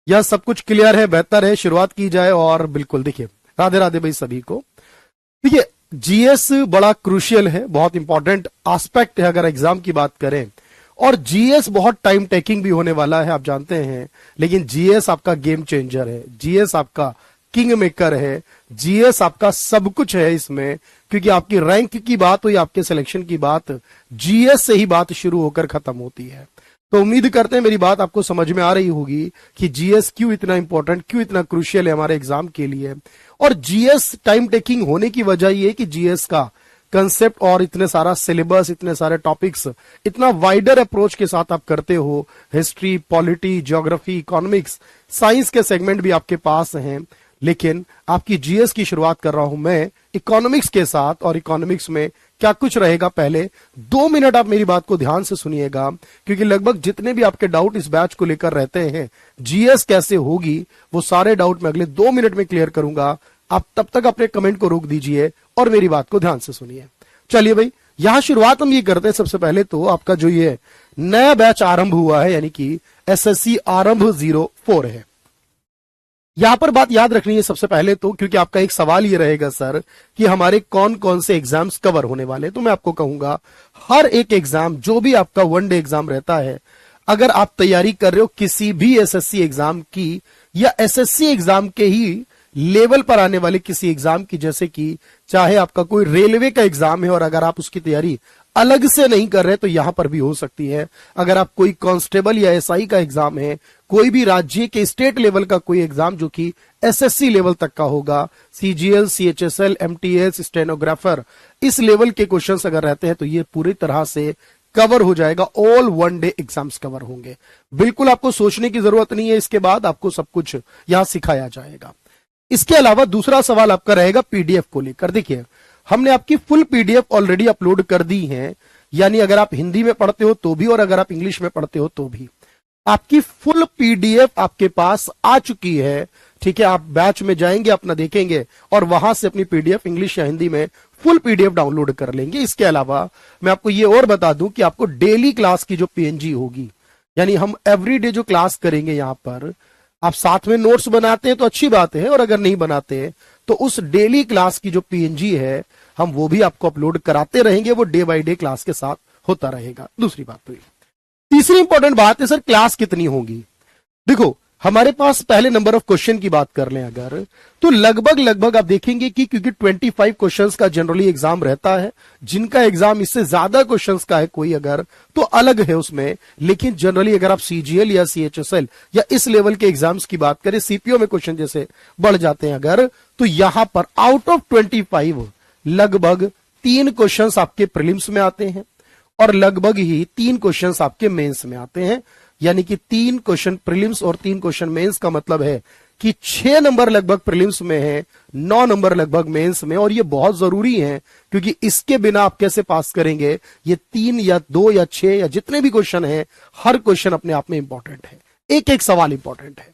यह सब कुछ क्लियर है, बेहतर है शुरुआत की जाए। और बिल्कुल देखिए, राधे राधे भाई सभी को। देखिए, जीएस बड़ा क्रूशियल है, बहुत इंपॉर्टेंट एस्पेक्ट है अगर एग्जाम की बात करें। और जीएस बहुत टाइम टेकिंग भी होने वाला है, आप जानते हैं। लेकिन जीएस आपका गेम चेंजर है, जीएस आपका किंग मेकर है, जीएस आपका सब कुछ है इसमें। क्योंकि आपकी रैंक की बात हो या आपके सिलेक्शन की बात, जीएस से ही बात शुरू होकर खत्म होती है। तो उम्मीद करते हैं मेरी बात आपको समझ में आ रही होगी कि जीएस क्यों इतना इंपॉर्टेंट, क्यों इतना क्रूशियल है हमारे एग्जाम के लिए। और जीएस टाइम टेकिंग होने की वजह यह कि जीएस का कंसेप्ट और इतने सारा सिलेबस, इतने सारे टॉपिक्स, इतना वाइडर अप्रोच के साथ आप करते हो। History, polity, geography, economics, science के सेगमेंट भी आपके पास हैं। लेकिन आपकी जीएस की शुरुआत कर रहा हूं मैं इकोनॉमिक्स के साथ। और इकोनॉमिक्स में क्या कुछ रहेगा, पहले 2 मिनट आप मेरी बात को ध्यान से सुनिएगा। क्योंकि लगभग जितने भी आपके डाउट इस बैच को लेकर रहते हैं, जीएस कैसे होगी, वो सारे डाउट मैं अगले 2 मिनट में क्लियर करूंगा। आप तब तक अपने कमेंट को रोक दीजिए और मेरी बात को ध्यान से सुनिए। चलिए भाई, यहां शुरुआत हम ये करते हैं। सबसे पहले तो आपका जो ये नया बैच आरंभ हुआ है, यानी कि एसएससी आरंभ 04 है। यहां पर बात याद रखनी है सबसे पहले तो, क्योंकि आपका एक सवाल ये रहेगा सर कि हमारे कौन कौन से एग्जाम्स कवर होने वाले। तो मैं आपको कहूंगा, हर एक एग्जाम जो भी आपका वन डे एग्जाम रहता है, अगर आप तैयारी कर रहे हो किसी भी एसएससी एग्जाम की या एसएससी एग्जाम के ही लेवल पर आने वाले किसी एग्जाम की, जैसे कि चाहे आपका कोई रेलवे का एग्जाम है और अगर आप उसकी तैयारी अलग से नहीं कर रहे तो यहां पर भी हो सकती है। अगर आप कोई कांस्टेबल या एसआई का एग्जाम है, कोई भी राज्य के स्टेट लेवल का कोई एग्जाम जो कि एसएससी लेवल तक का होगा, सीजीएल, सीएचएसएल, एमटीएस, स्टेनोग्राफर, इस लेवल के क्वेश्चंस अगर रहते हैं तो ये पूरी तरह से कवर हो जाएगा। All one day exams cover होंगे। बिल्कुल आपको सोचने की जरूरत नहीं है, इसके बाद आपको सब कुछ यहां सिखाया जाएगा। इसके अलावा दूसरा सवाल आपका रहेगा पीडीएफ को लेकर। देखिए, हमने आपकी फुल पीडीएफ ऑलरेडी अपलोड कर दी है, यानी अगर आप हिंदी में पढ़ते हो तो भी और अगर आप इंग्लिश में पढ़ते हो तो भी आपकी फुल पीडीएफ आपके पास आ चुकी है। ठीक है, आप बैच में जाएंगे, अपना देखेंगे और वहां से अपनी पीडीएफ इंग्लिश या हिंदी में फुल पीडीएफ डाउनलोड कर लेंगे। इसके अलावा मैं आपको ये और बता दूं कि आपको डेली क्लास की जो पीएनजी होगी, यानी हम एवरीडे जो क्लास करेंगे, यहां पर आप साथ में नोट्स बनाते हैं तो अच्छी बात है, और अगर नहीं बनाते तो उस डेली क्लास की जो पीएनजी है हम वो भी आपको अपलोड कराते रहेंगे। वो डे बाय डे क्लास के साथ होता रहेगा। दूसरी बात तो ये। तीसरी इंपॉर्टेंट बात है सर, क्लास कितनी होगी। देखो, हमारे पास पहले नंबर ऑफ क्वेश्चन की बात कर लें अगर, तो लगभग आप देखेंगे कि क्योंकि 25 क्वेश्चंस का जनरली एग्जाम रहता है, जिनका एग्जाम इससे ज्यादा क्वेश्चंस का है कोई अगर, तो अलग है उसमें। लेकिन जनरली अगर आप सीजीएल या सीएचएसएल या इस लेवल के एग्जाम्स की बात करें, सीपीओ में क्वेश्चन जैसे बढ़ जाते हैं अगर, तो यहां पर आउट ऑफ 25 लगभग 3 क्वेश्चंस आपके प्रीलिम्स में आते हैं और लगभग ही 3 क्वेश्चंस आपके मेंस में आते हैं। यानी कि 3 क्वेश्चन प्रीलिम्स और 3 क्वेश्चन मेंस का मतलब है कि 6 नंबर लगभग प्रीलिम्स में है, 9 नंबर लगभग मेंस में। और ये बहुत जरूरी है, क्योंकि इसके बिना आप कैसे पास करेंगे। ये 3 या 2 या 6 या जितने भी क्वेश्चन है, हर क्वेश्चन अपने आप में इंपॉर्टेंट है, एक एक सवाल इंपॉर्टेंट है।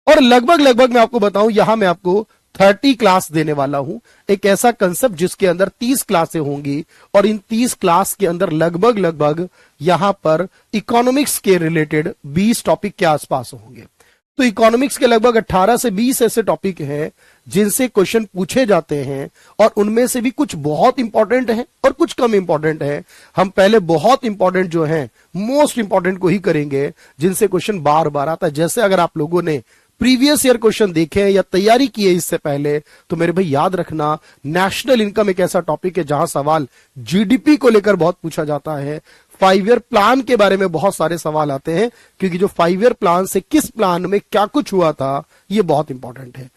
और लगभग मैं आपको बताऊं, यहां मैं आपको 30 क्लास देने वाला हूं, एक ऐसा कंसेप्ट जिसके अंदर 30 क्लासें होंगी और इन 30 क्लास के अंदर लगभग यहां पर इकोनॉमिक्स के रिलेटेड 20 टॉपिक के आसपास होंगे। तो इकोनॉमिक्स के लगभग 18 से 20 ऐसे टॉपिक हैं जिनसे क्वेश्चन पूछे जाते हैं और उनमें से भी कुछ बहुत इंपॉर्टेंट हैं और कुछ कम इंपॉर्टेंट है। हम पहले बहुत इंपॉर्टेंट जो हैं, मोस्ट इंपॉर्टेंट को ही करेंगे, जिनसे क्वेश्चन बार बार आता है। जैसे अगर आप लोगों ने प्रीवियस ईयर क्वेश्चन देखे हैं या तैयारी की है इससे पहले, तो मेरे भाई याद रखना, नेशनल इनकम एक ऐसा टॉपिक है जहां सवाल जीडीपी को लेकर बहुत पूछा जाता है। 5 ईयर प्लान के बारे में बहुत सारे सवाल आते हैं, क्योंकि जो 5 ईयर प्लान से किस प्लान में क्या कुछ हुआ था, यह बहुत इंपॉर्टेंट है।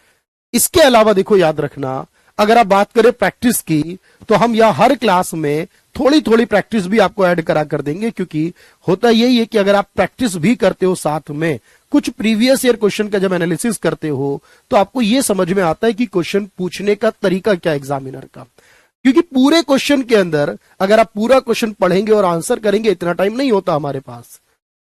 इसके अलावा देखो, याद रखना, अगर आप बात करें प्रैक्टिस की, तो हम यहां हर क्लास में थोड़ी प्रैक्टिस भी आपको ऐड करा कर देंगे। क्योंकि होता यही है कि अगर आप प्रैक्टिस भी करते हो साथ में, कुछ प्रीवियस ईयर क्वेश्चन का जब एनालिसिस करते हो, तो आपको यह समझ में आता है कि क्वेश्चन पूछने का तरीका क्या एग्जामिनर का। क्योंकि पूरे क्वेश्चन के अंदर अगर आप पूरा क्वेश्चन पढ़ेंगे और आंसर करेंगे, इतना टाइम नहीं होता हमारे पास।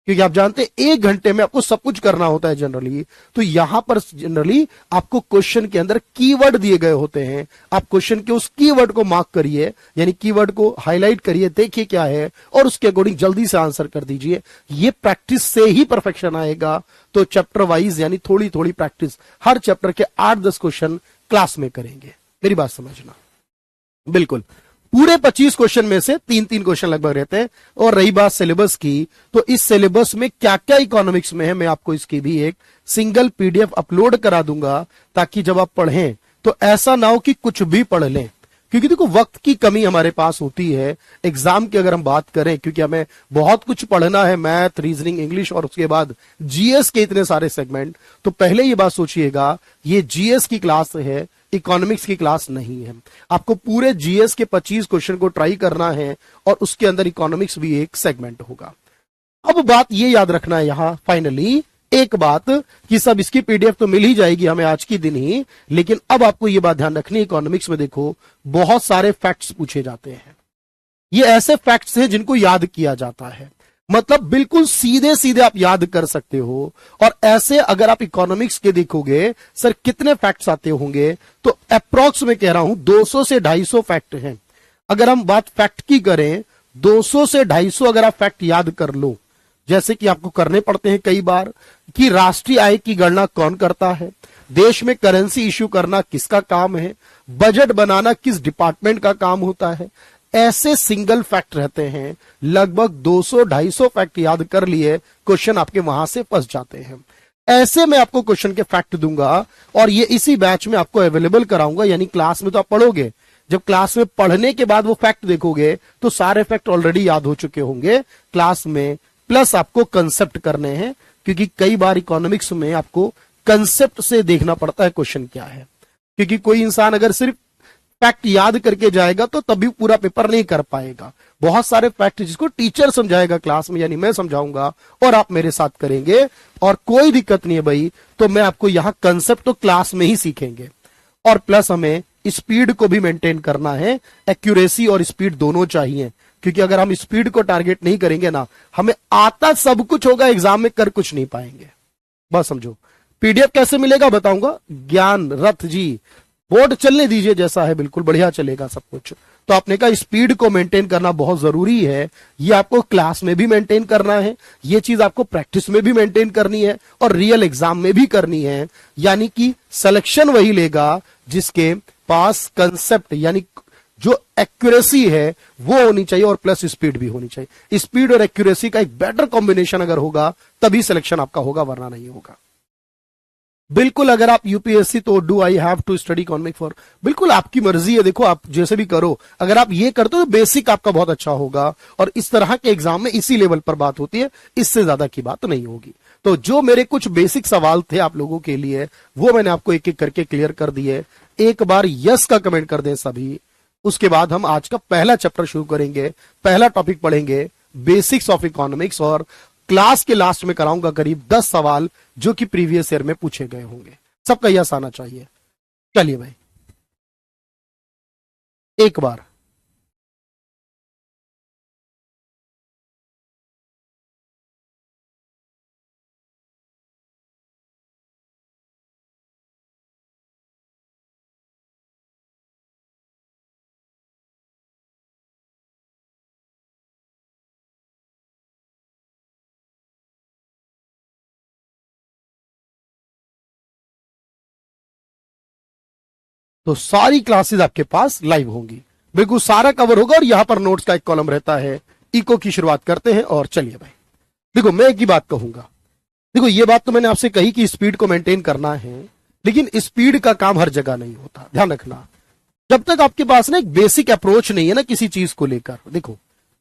क्योंकि आप जानते हैं 1 घंटे में आपको सब कुछ करना होता है जनरली। तो यहां पर जनरली आपको क्वेश्चन के अंदर कीवर्ड दिए गए होते हैं, आप क्वेश्चन के उस कीवर्ड को मार्क करिए, यानी कीवर्ड को हाईलाइट करिए, देखिए क्या है और उसके अकॉर्डिंग जल्दी से आंसर कर दीजिए। ये प्रैक्टिस से ही परफेक्शन आएगा। तो चैप्टर वाइज यानी थोड़ी थोड़ी प्रैक्टिस, हर चैप्टर के 8-10 क्वेश्चन क्लास में करेंगे। मेरी बात समझना, बिल्कुल पूरे 25 क्वेश्चन में से 3-3 क्वेश्चन लगभग रहते हैं। और रही बात सिलेबस की, तो इस सिलेबस में क्या क्या इकोनॉमिक्स में है, मैं आपको इसकी भी एक सिंगल पीडीएफ अपलोड करा दूंगा, ताकि जब आप पढ़ें तो ऐसा ना हो कि कुछ भी पढ़ लें। क्योंकि देखो वक्त की कमी हमारे पास होती है एग्जाम की अगर हम बात करें, क्योंकि हमें बहुत कुछ पढ़ना है, मैथ, रीजनिंग, इंग्लिश और उसके बाद जीएस के इतने सारे सेगमेंट। तो पहले ये बात सोचिएगा, ये जीएस की क्लास है, इकोनॉमिक्स की क्लास नहीं है। आपको पूरे जीएस के 25 क्वेश्चन को ट्राई करना है और उसके अंदर इकोनॉमिक्स भी एक सेगमेंट होगा। अब बात ये याद रखना है यहां फाइनली एक बात कि सब इसकी पीडीएफ तो मिल ही जाएगी हमें आज की दिन ही, लेकिन अब आपको ये बात ध्यान रखनी है, इकोनॉमिक्स में देखो बहुत सारे फैक्ट्स पूछे जाते हैं। ये ऐसे फैक्ट्स हैं जिनको याद किया जाता है, मतलब बिल्कुल सीधे सीधे आप याद कर सकते हो। और ऐसे अगर आप इकोनॉमिक्स के देखोगे सर कितने फैक्ट्स आते होंगे, तो अप्रॉक्स में कह रहा हूं 200 से 250 फैक्ट हैं। अगर हम बात फैक्ट की करें, 200 से 250 अगर आप फैक्ट याद कर लो, जैसे कि आपको करने पड़ते हैं कई बार, कि राष्ट्रीय आय की गणना कौन करता है, देश में करेंसी इश्यू करना किसका काम है, बजट बनाना किस डिपार्टमेंट का काम होता है, ऐसे सिंगल फैक्ट रहते हैं। लगभग 200-250 फैक्ट याद कर लिए, क्वेश्चन आपके वहां से फंस जाते हैं। ऐसे मैं आपको क्वेश्चन के फैक्ट दूंगा और ये इसी बैच में आपको अवेलेबल कराऊंगा, यानी क्लास में तो आप पढ़ोगे, जब क्लास में पढ़ने के बाद वो फैक्ट देखोगे तो सारे फैक्ट ऑलरेडी याद हो चुके होंगे क्लास में, प्लस आपको कंसेप्ट करने हैं, क्योंकि कई बार इकोनॉमिक्स में आपको कंसेप्ट से देखना पड़ता है क्वेश्चन क्या है। क्योंकि कोई इंसान अगर सिर्फ फैक्ट याद करके जाएगा तो तभी पूरा पेपर नहीं कर पाएगा। बहुत सारे फैक्ट जिसको टीचर समझाएगा क्लास में, यानी मैं समझाऊंगा और आप मेरे साथ करेंगे, और कोई दिक्कत नहीं है भाई, तो मैं आपको यहां कंसेप्ट तो क्लास में ही सीखेंगे। और प्लस हमें स्पीड को भी मेंटेन करना है, एक्यूरेसी और स्पीड दोनों चाहिए, क्योंकि अगर हम स्पीड को टारगेट नहीं करेंगे ना, हमें आता सब कुछ होगा, एग्जाम में कर कुछ नहीं पाएंगे। बस समझो। पीडीएफ कैसे मिलेगा बताऊंगा। ज्ञान रथ जी, बोर्ड चलने दीजिए जैसा है, बिल्कुल बढ़िया चलेगा सब कुछ। तो आपने कहा स्पीड को मेंटेन करना बहुत जरूरी है, ये आपको क्लास में भी मेंटेन करना है, ये चीज आपको प्रैक्टिस में भी मेंटेन करनी है और रियल एग्जाम में भी करनी है। यानी कि सिलेक्शन वही लेगा जिसके पास कंसेप्ट यानी जो एक्यूरेसी है वो होनी चाहिए और प्लस स्पीड भी होनी चाहिए। स्पीड और एक्यूरेसी का एक बेटर कॉम्बिनेशन अगर होगा तभी सिलेक्शन आपका होगा, वरना नहीं होगा। बिल्कुल अगर आप यूपीएससी, तो do I have to study economic for, बिल्कुल आपकी मर्जी है, देखो आप जैसे भी करो। अगर आप ये करते हो तो बेसिक आपका बहुत अच्छा होगा, और इस तरह के एग्जाम में इसी लेवल पर बात होती है, इससे ज्यादा की बात नहीं होगी। तो जो मेरे कुछ बेसिक सवाल थे आप लोगों के लिए, वो मैंने आपको एक एक करके क्लियर कर दिए। एक बार यस का कमेंट कर दें सभी, उसके बाद हम आज का पहला चैप्टर शुरू करेंगे, पहला टॉपिक पढ़ेंगे बेसिक्स ऑफ इकोनॉमिक्स, और क्लास के लास्ट में कराऊंगा करीब 10 सवाल जो कि प्रीवियस ईयर में पूछे गए होंगे। सबका यस आना चाहिए। चलिए भाई, एक बार तो सारी क्लासेस आपके पास लाइव होंगी, बिल्कुल सारा कवर होगा, और यहां पर नोट्स का एक कॉलम रहता है। इको की शुरुआत करते हैं और चलिए भाई, देखो मैं एक ही बात कहूंगा। देखो ये बात तो मैंने आपसे कही कि स्पीड को मेंटेन करना है, लेकिन स्पीड का काम हर जगह नहीं होता, ध्यान रखना। जब तक आपके पास ना एक बेसिक अप्रोच नहीं है ना किसी चीज को लेकर, देखो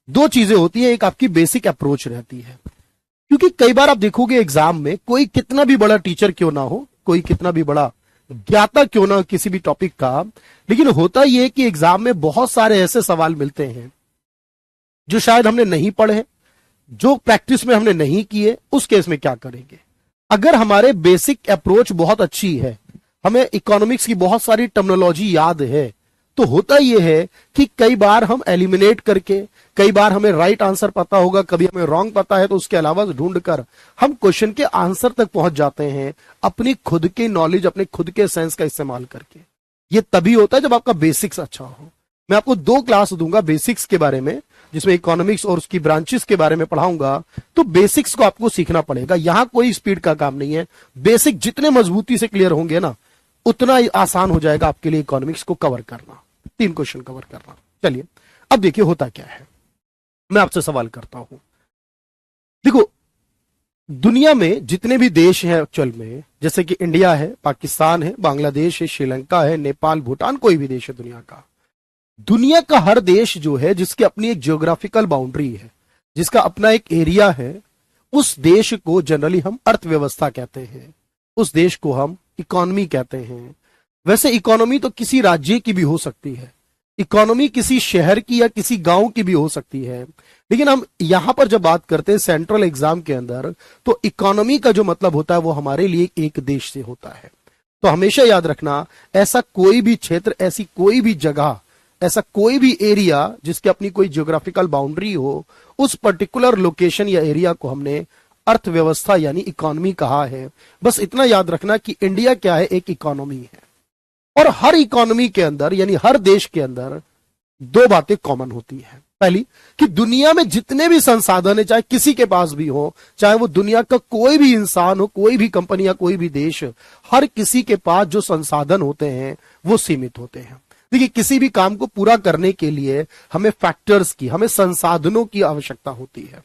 दो चीजें होती है, एक आपकी बेसिक अप्रोच रहती है। क्योंकि कई बार आप देखोगे एग्जाम में, कोई कितना भी बड़ा टीचर क्यों ना हो, कोई कितना भी बड़ा ज्ञाता क्यों ना हो किसी भी टॉपिक का, लेकिन होता यह है कि एग्जाम में बहुत सारे ऐसे सवाल मिलते हैं जो शायद हमने नहीं पढ़े, जो प्रैक्टिस में हमने नहीं किए। उस केस में क्या करेंगे? अगर हमारे बेसिक अप्रोच बहुत अच्छी है, हमें इकोनॉमिक्स की बहुत सारी टर्मिनोलॉजी याद है, तो होता यह है कि कई बार हम एलिमिनेट करके, कई बार हमें राइट आंसर पता होगा, कभी हमें रॉन्ग पता है, तो उसके अलावा ढूंढकर हम क्वेश्चन के आंसर तक पहुंच जाते हैं अपनी खुद की नॉलेज, अपने खुद के सेंस का इस्तेमाल करके। ये तभी होता है जब आपका बेसिक्स अच्छा हो। मैं आपको 2 क्लास दूंगा बेसिक्स के बारे में, जिसमें इकोनॉमिक्स और उसकी ब्रांचेस के बारे में पढ़ाऊंगा। तो बेसिक्स को आपको सीखना पड़ेगा, यहां कोई स्पीड का काम नहीं है। बेसिक जितने मजबूती से क्लियर होंगे ना, उतना ही आसान हो जाएगा आपके लिए इकोनॉमिक्स को कवर करना, 3 क्वेश्चन कवर करना। चलिए अब देखिए होता क्या है। मैं आपसे सवाल करता हूं, देखो दुनिया में जितने भी देश हैं एक्चुअल में, जैसे कि इंडिया है, पाकिस्तान है, बांग्लादेश है, श्रीलंका है, नेपाल, भूटान, कोई भी देश है दुनिया का हर देश जो है, जिसकी अपनी एक जियोग्राफिकल बाउंड्री है, जिसका अपना एक एरिया है, उस देश को जनरली हम अर्थव्यवस्था कहते हैं, उस देश को हम इकोनॉमी कहते हैं। वैसे इकोनॉमी तो किसी राज्य की भी हो सकती है, इकोनॉमी किसी शहर की या किसी गांव की भी हो सकती है, लेकिन हम यहां पर जब बात करते हैं सेंट्रल एग्जाम के अंदर, तो इकोनॉमी का जो मतलब होता है वो हमारे लिए एक देश से होता है। तो हमेशा याद रखना, ऐसा कोई भी क्षेत्र, ऐसी कोई भी जगह, ऐसा कोई भी एरिया जिसकी अपनी कोई जियोग्राफिकल बाउंड्री हो, उस पर्टिकुलर लोकेशन या एरिया को हमने अर्थव्यवस्था यानी इकोनॉमी कहा है। बस इतना याद रखना कि इंडिया क्या है, एक इकोनॉमी है। और हर इकोनॉमी के अंदर यानी हर देश के अंदर 2 बातें कॉमन होती हैं। पहली कि दुनिया में जितने भी संसाधन है, चाहे किसी के पास भी हो, चाहे वो दुनिया का कोई भी इंसान हो, कोई भी कंपनी या कोई भी देश, हर किसी के पास जो संसाधन होते हैं वो सीमित होते हैं। देखिए किसी भी काम को पूरा करने के लिए हमें फैक्टर्स की, हमें संसाधनों की आवश्यकता होती है।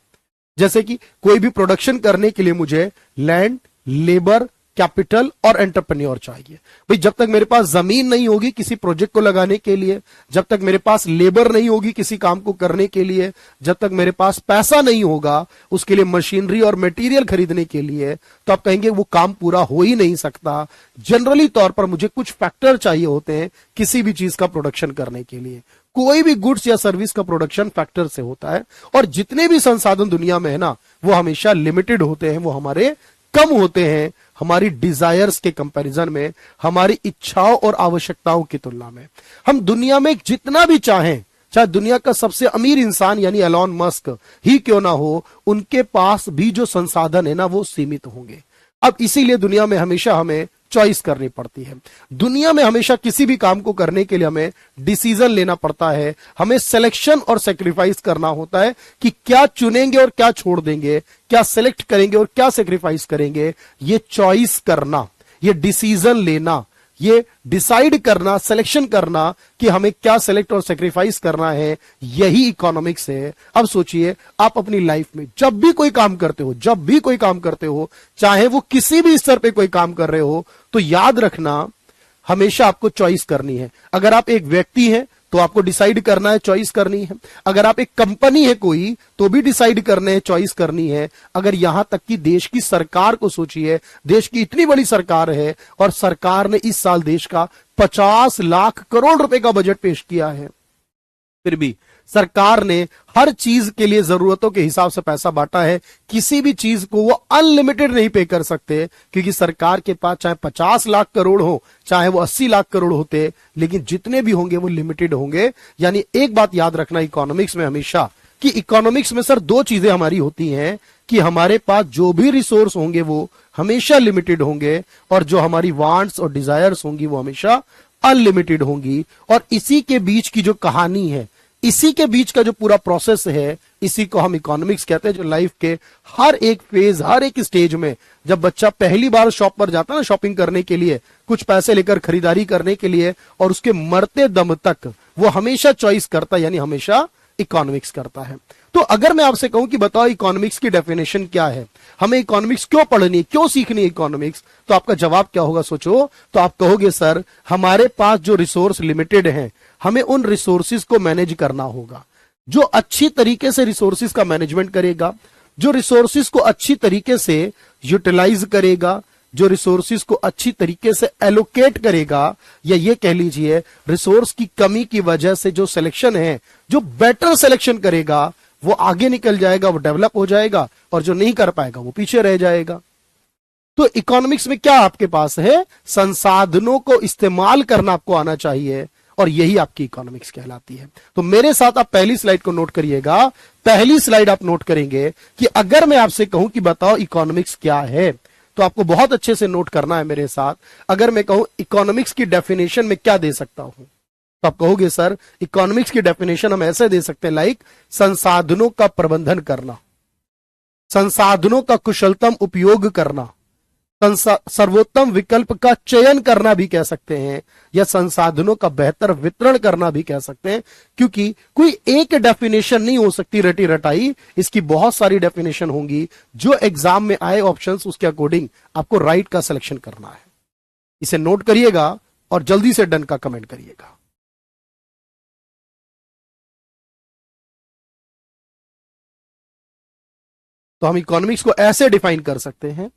जैसे कि कोई भी प्रोडक्शन करने के लिए मुझे लैंड, लेबर, कैपिटल और एंटरप्रेन्योर चाहिए। भाई जब तक मेरे पास जमीन नहीं होगी किसी प्रोजेक्ट को लगाने के लिए, जब तक मेरे पास लेबर नहीं होगी किसी काम को करने के लिए, जब तक मेरे पास पैसा नहीं होगा उसके लिए मशीनरी और मटेरियल खरीदने के लिए, तो आप कहेंगे वो काम पूरा हो ही नहीं सकता। जनरली तौर पर मुझे कुछ फैक्टर चाहिए होते हैं किसी भी चीज का प्रोडक्शन करने के लिए। कोई भी गुड्स या सर्विस का प्रोडक्शन फैक्टर से होता है, और जितने भी संसाधन दुनिया में है ना, वो हमेशा लिमिटेड होते हैं, वो हमारे कम होते हैं हमारी डिजायर्स के कंपैरिजन में, हमारी इच्छाओं और आवश्यकताओं की तुलना में। हम दुनिया में जितना भी चाहें, चाहे दुनिया का सबसे अमीर इंसान यानी एलॉन मस्क ही क्यों ना हो, उनके पास भी जो संसाधन है ना वो सीमित होंगे। अब इसीलिए दुनिया में हमेशा हमें चॉइस करनी पड़ती है। दुनिया में हमेशा किसी भी काम को करने के लिए हमें डिसीजन लेना पड़ता है, हमें सिलेक्शन और सेक्रीफाइस करना होता है कि क्या चुनेंगे और क्या छोड़ देंगे, क्या सिलेक्ट करेंगे और क्या सेक्रीफाइस करेंगे। ये चॉइस करना, ये डिसीजन लेना, ये डिसाइड करना, सिलेक्शन करना कि हमें क्या सिलेक्ट और सेक्रीफाइस करना है, यही इकोनॉमिक्स है। अब सोचिए आप अपनी लाइफ में जब भी कोई काम करते हो, जब भी कोई काम करते हो, चाहे वो किसी भी स्तर पे कोई काम कर रहे हो, तो याद रखना हमेशा आपको चॉइस करनी है। अगर आप एक व्यक्ति हैं तो आपको डिसाइड करना है, चॉइस करनी है। अगर आप एक कंपनी है कोई, तो भी डिसाइड करने है, चॉइस करनी है। अगर यहां तक कि देश की सरकार को सोचिए, देश की इतनी बड़ी सरकार है और सरकार ने इस साल देश का 50 लाख करोड़ रुपए का बजट पेश किया है, फिर भी सरकार ने हर चीज के लिए जरूरतों के हिसाब से पैसा बांटा है। किसी भी चीज को वो अनलिमिटेड नहीं पे कर सकते, क्योंकि सरकार के पास चाहे 50 लाख करोड़ हो, चाहे वो 80 लाख करोड़ होते, लेकिन जितने भी होंगे वो लिमिटेड होंगे। यानी एक बात याद रखना इकोनॉमिक्स में हमेशा, कि इकोनॉमिक्स में सर 2 चीजें हमारी होती हैं कि हमारे पास जो भी रिसोर्स होंगे वो हमेशा लिमिटेड होंगे, और जो हमारी वांट्स और डिजायर्स होंगी वो हमेशा अनलिमिटेड होंगी। और इसी के बीच की जो कहानी है, इसी के बीच का जो पूरा प्रोसेस है, इसी को हम इकोनॉमिक्स कहते हैं। जो लाइफ के हर एक फेज, हर एक स्टेज में, जब बच्चा पहली बार शॉप पर जाता है ना शॉपिंग करने के लिए, कुछ पैसे लेकर खरीदारी करने के लिए, और उसके मरते दम तक वो हमेशा चॉइस करता है, यानी हमेशा इकोनॉमिक्स करता है। तो अगर मैं आपसे कहूं कि बताओ इकोनॉमिक्स की डेफिनेशन क्या है, हमें इकोनॉमिक्स क्यों पढ़नी है, क्यों सीखनी है इकोनॉमिक्स, तो आपका जवाब क्या होगा सोचो। तो आप कहोगे सर हमारे पास जो रिसोर्स लिमिटेड हैं, हमें उन रिसोर्सेज को मैनेज करना होगा। जो अच्छी तरीके से रिसोर्सेज का मैनेजमेंट करेगा, जो रिसोर्सेज को अच्छी तरीके से यूटिलाइज करेगा, जो रिसोर्सेज को अच्छी तरीके से एलोकेट करेगा, या ये कह लीजिए रिसोर्स की कमी की वजह से जो सिलेक्शन है, जो बेटर सिलेक्शन करेगा वो आगे निकल जाएगा, वो डेवलप हो जाएगा, और जो नहीं कर पाएगा वो पीछे रह जाएगा। तो इकोनॉमिक्स में क्या आपके पास है, संसाधनों को इस्तेमाल करना आपको आना चाहिए, और यही आपकी इकोनॉमिक्स कहलाती है। तो मेरे साथ आप पहली स्लाइड को नोट करिएगा। पहली स्लाइड आप नोट करेंगे कि अगर मैं आपसे कहूं कि बताओ इकोनॉमिक्स क्या है, तो आपको बहुत अच्छे से नोट करना है मेरे साथ। अगर मैं कहूं इकोनॉमिक्स की डेफिनेशन में क्या दे सकता हूं, तो आप कहोगे सर इकोनॉमिक्स की डेफिनेशन हम ऐसे दे सकते हैं, लाइक संसाधनों का प्रबंधन करना, संसाधनों का कुशलतम उपयोग करना, सर्वोत्तम विकल्प का चयन करना भी कह सकते हैं, या संसाधनों का बेहतर वितरण करना भी कह सकते हैं। क्योंकि कोई एक डेफिनेशन नहीं हो सकती रटी रटाई, इसकी बहुत सारी डेफिनेशन होंगी। जो एग्जाम में आए ऑप्शंस उसके अकॉर्डिंग आपको राइट का सिलेक्शन करना है। इसे नोट करिएगा और जल्दी से डन का कमेंट करिएगा। तो हम इकोनॉमिक्स को ऐसे डिफाइन कर सकते हैं,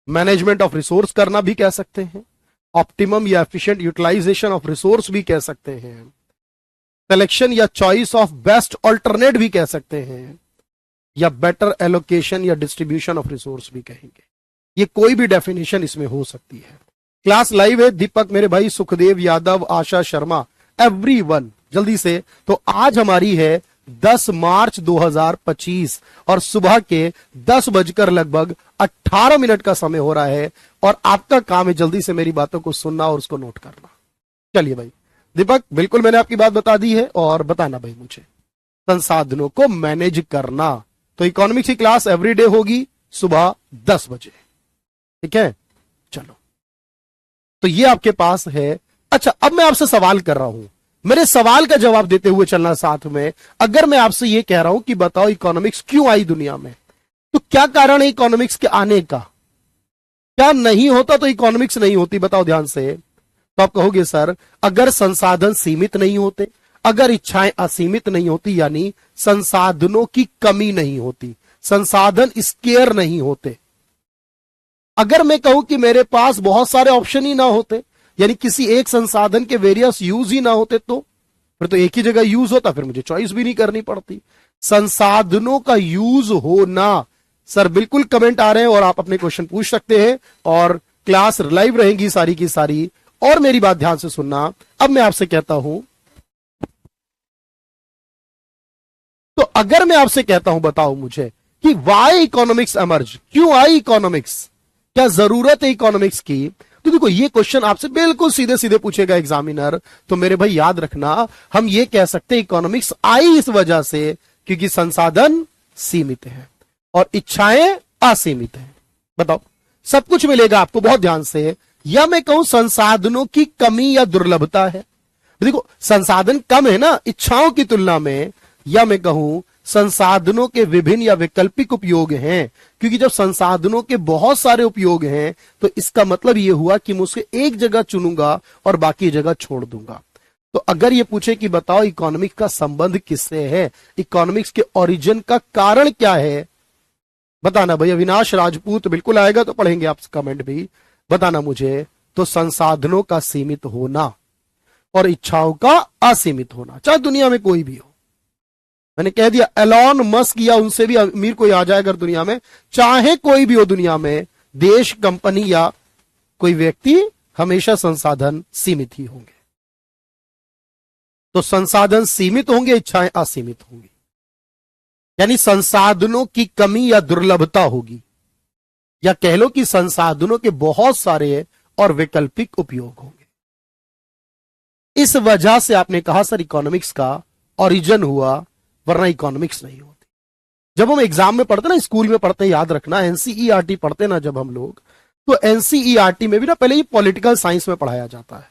मैनेजमेंट ऑफ रिसोर्स करना भी कह सकते हैं, ऑप्टिमम या एफिशिएंट यूटिलाइजेशन ऑफ रिसोर्स भी कह सकते हैं, सिलेक्शन या चॉइस ऑफ बेस्ट ऑल्टरनेट भी कह सकते हैं, या बेटर एलोकेशन या डिस्ट्रीब्यूशन ऑफ रिसोर्स भी कहेंगे। ये कोई भी डेफिनेशन इसमें हो सकती है। क्लास लाइव है, दीपक मेरे भाई, सुखदेव यादव, आशा शर्मा, एवरीवन जल्दी से। तो आज हमारी है 10 मार्च 2025 और सुबह के 10 बजकर लगभग 18 मिनट का समय हो रहा है, और आपका काम है जल्दी से मेरी बातों को सुनना और उसको नोट करना। चलिए भाई दीपक, बिल्कुल मैंने आपकी बात बता दी है, और बताना भाई मुझे संसाधनों को मैनेज करना। तो इकोनॉमिक्स की क्लास एवरीडे होगी सुबह 10 बजे, ठीक है। चलो, तो ये आपके पास है। अच्छा, अब मैं आपसे सवाल कर रहा हूं, मेरे सवाल का जवाब देते हुए चलना साथ में। अगर मैं आपसे ये कह रहा हूं कि बताओ इकोनॉमिक्स क्यों आई दुनिया में, तो क्या कारण है इकोनॉमिक्स के आने का? क्या नहीं होता तो इकोनॉमिक्स नहीं होती? बताओ ध्यान से। तो आप कहोगे सर अगर संसाधन सीमित नहीं होते, अगर इच्छाएं असीमित नहीं होती, यानी संसाधनों की कमी नहीं होती, संसाधन स्केयर नहीं होते। अगर मैं कहूं कि मेरे पास बहुत सारे ऑप्शन ही ना होते, यानी किसी एक संसाधन के वेरियस यूज ही ना होते, तो फिर तो एक ही जगह यूज होता, फिर मुझे चॉइस भी नहीं करनी पड़ती। संसाधनों का यूज होना, सर बिल्कुल कमेंट आ रहे हैं और आप अपने क्वेश्चन पूछ सकते हैं, और क्लास लाइव रहेगी सारी की सारी। और मेरी बात ध्यान से सुनना, अब मैं आपसे कहता हूं, तो अगर मैं आपसे कहता हूं बताओ मुझे कि वाई इकोनॉमिक्स एमर्ज, क्यों आई इकोनॉमिक्स, क्या जरूरत है इकोनॉमिक्स की? तो देखो ये क्वेश्चन आपसे बिल्कुल सीधे सीधे पूछेगा एग्जामिनर। तो मेरे भाई याद रखना, हम ये कह सकते हैं इकोनॉमिक्स आई इस वजह से क्योंकि संसाधन सीमित है और इच्छाएं असीमित है। बताओ, सब कुछ मिलेगा आपको बहुत ध्यान से, या मैं कहूं संसाधनों की कमी या दुर्लभता है। देखो संसाधन कम है ना इच्छाओं की तुलना में, या मैं कहूं संसाधनों के विभिन्न या वैकल्पिक उपयोग हैं, क्योंकि जब संसाधनों के बहुत सारे उपयोग हैं तो इसका मतलब यह हुआ कि मैं उसे एक जगह चुनूंगा और बाकी जगह छोड़ दूंगा। तो अगर यह पूछे कि बताओ इकोनॉमिक्स का संबंध किससे है, इकोनॉमिक्स के ओरिजिन का कारण क्या है, बताना भाई। अविनाश राजपूत बिल्कुल आएगा तो पढ़ेंगे आप कमेंट भी, बताना मुझे। तो संसाधनों का सीमित होना और इच्छाओं का असीमित होना, चाहे दुनिया में कोई भी हो। मैंने कह दिया एलॉन मस्क या उनसे भी अमीर कोई आ जाए अगर दुनिया में, चाहे कोई भी हो दुनिया में, देश, कंपनी या कोई व्यक्ति, हमेशा संसाधन सीमित ही होंगे। तो संसाधन सीमित होंगे, इच्छाएं असीमित होंगी, यानी संसाधनों की कमी या दुर्लभता होगी, या कह लो कि संसाधनों के बहुत सारे और वैकल्पिक उपयोग होंगे। इस वजह से आपने कहा सर इकोनॉमिक्स का ओरिजिन हुआ, वरना इकोनॉमिक्स नहीं होती। जब हम एग्जाम में पढ़ते ना, स्कूल में पढ़ते, याद रखना एनसीईआरटी पढ़ते ना जब हम लोग, तो एनसीईआरटी में भी ना पहले ये पॉलिटिकल साइंस में पढ़ाया जाता है,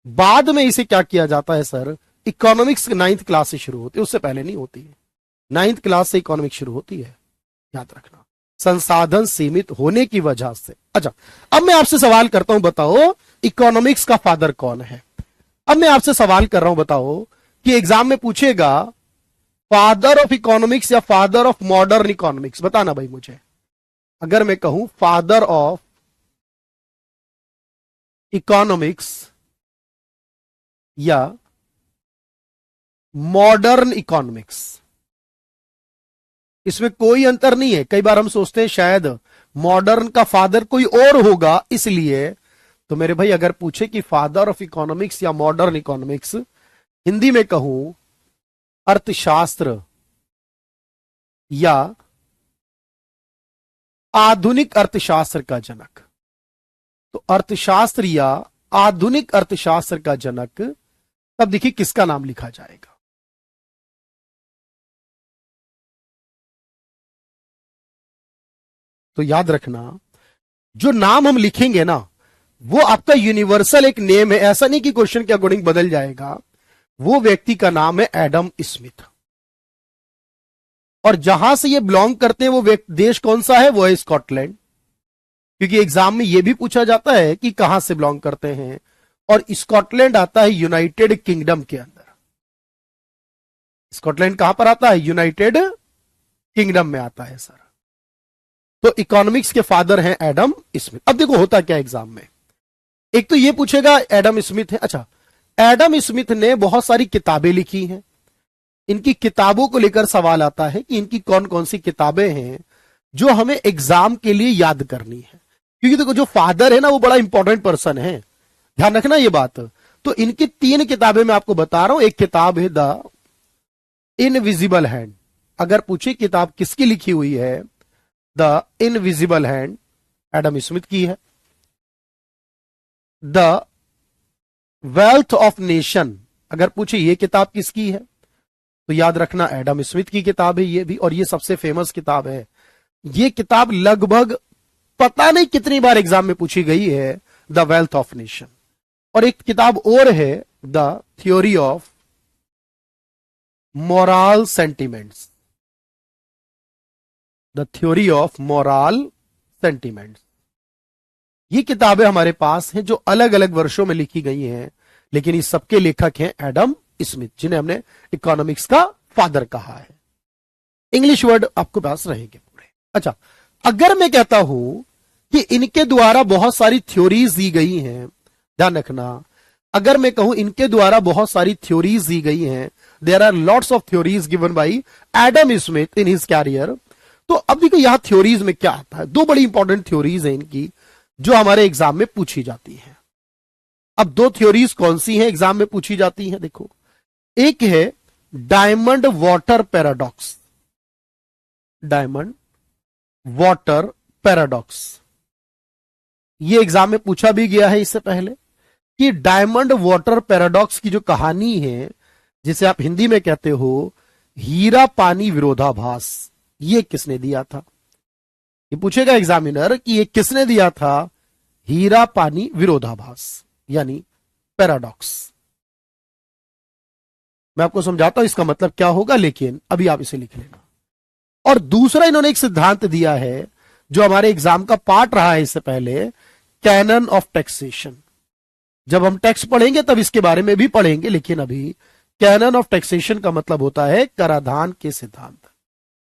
बाद में इसे क्या किया जाता है सर, इकोनॉमिक्स 9th क्लास से शुरू होती है, उससे पहले नहीं होती है। 9th क्लास से इकोनॉमिक्स शुरू होती है, याद रखना, संसाधन सीमित होने की वजह से। अच्छा, अब मैं आपसे सवाल करता हूं, बताओ इकोनॉमिक्स का फादर कौन है? अब मैं आपसे सवाल कर रहा हूं, बताओ कि एग्जाम में पूछेगा फादर ऑफ इकोनॉमिक्स या फादर ऑफ मॉडर्न इकोनॉमिक्स, बताना भाई मुझे। अगर मैं कहूं फादर ऑफ इकोनॉमिक्स या मॉडर्न इकोनॉमिक्स, इसमें कोई अंतर नहीं है। कई बार हम सोचते हैं शायद मॉडर्न का फादर कोई और होगा इसलिए। तो मेरे भाई अगर पूछे कि फादर ऑफ इकोनॉमिक्स या मॉडर्न इकोनॉमिक्स, हिंदी में कहूं अर्थशास्त्र या आधुनिक अर्थशास्त्र का जनक, तो अर्थशास्त्र या आधुनिक अर्थशास्त्र का जनक, तब देखिए किसका नाम लिखा जाएगा। तो याद रखना, जो नाम हम लिखेंगे ना वो आपका यूनिवर्सल एक नेम है, ऐसा नहीं कि क्वेश्चन के अकॉर्डिंग बदल जाएगा। वो व्यक्ति का नाम है एडम स्मिथ, और जहां से ये बिलोंग करते हैं वो देश कौन सा है, वो है स्कॉटलैंड, क्योंकि एग्जाम में ये भी पूछा जाता है कि कहां से बिलोंग करते हैं, और स्कॉटलैंड आता है यूनाइटेड किंगडम के अंदर। स्कॉटलैंड कहां पर आता है, यूनाइटेड किंगडम में आता है सर। तो इकोनॉमिक्स के फादर हैं एडम स्मिथ। अब देखो होता क्या एग्जाम में, एक तो ये पूछेगा एडम स्मिथ है, अच्छा एडम स्मिथ ने बहुत सारी किताबें लिखी हैं, इनकी किताबों को लेकर सवाल आता है कि इनकी कौन कौन सी किताबें हैं जो हमें एग्जाम के लिए याद करनी है, क्योंकि देखो जो फादर है ना वो बड़ा इंपॉर्टेंट पर्सन है, ध्यान रखना ये बात। तो इनकी 3 किताबें मैं आपको बता रहा हूं। एक किताब है द इनविजिबल हैंड, अगर पूछे किताब किसकी लिखी हुई है, the invisible hand Adam Smith की है। द वेल्थ ऑफ नेशन, अगर पूछे ये किताब किसकी है, तो याद रखना एडम स्मिथ की किताब है ये भी, और ये सबसे फेमस किताब है। ये किताब लगभग पता नहीं कितनी बार एग्जाम में पूछी गई है, द वेल्थ ऑफ नेशन। और एक किताब और है the theory of moral sentiments, the theory of moral sentiments. ये किताबें हमारे पास हैं जो अलग अलग वर्षों में लिखी गई हैं, लेकिन इस सबके लेखक हैं एडम स्मिथ, जिन्हें हमने इकोनॉमिक्स का फादर कहा है। इंग्लिश वर्ड आपके पास रहेंगे पूरे। अच्छा, अगर मैं कहता हूं कि इनके द्वारा बहुत सारी थ्योरीज दी गई हैं, ध्यान रखना, अगर मैं कहूं इनके द्वारा बहुत सारी थ्योरीज दी गई हैं, there are lots of theories given by Adam Smith in his career, तो अब देखो यहां थ्योरीज में क्या आता है। 2 बड़ी इंपॉर्टेंट थ्योरीज हैं इनकी जो हमारे एग्जाम में पूछी जाती हैं। अब 2 थ्योरीज कौन सी हैं एग्जाम में पूछी जाती हैं, देखो एक है diamond water paradox, diamond water paradox. ये एग्जाम में पूछा भी गया है इससे पहले कि डायमंड वाटर पैराडॉक्स की जो कहानी है, जिसे आप हिंदी में कहते हो हीरा पानी विरोधाभास, ये किसने दिया था। ये पूछेगा एग्जामिनर कि ये किसने दिया था, हीरा पानी विरोधाभास यानी पैराडॉक्स। मैं आपको समझाता हूं इसका मतलब क्या होगा, लेकिन अभी आप इसे लिख लेना। और दूसरा इन्होंने एक सिद्धांत दिया है जो हमारे एग्जाम का पार्ट रहा है इससे पहले, कैनन ऑफ टैक्सेशन। जब हम टैक्स पढ़ेंगे तब इसके बारे में भी पढ़ेंगे, लेकिन अभी कैनन ऑफ टैक्सेशन का मतलब होता है कराधान के सिद्धांत।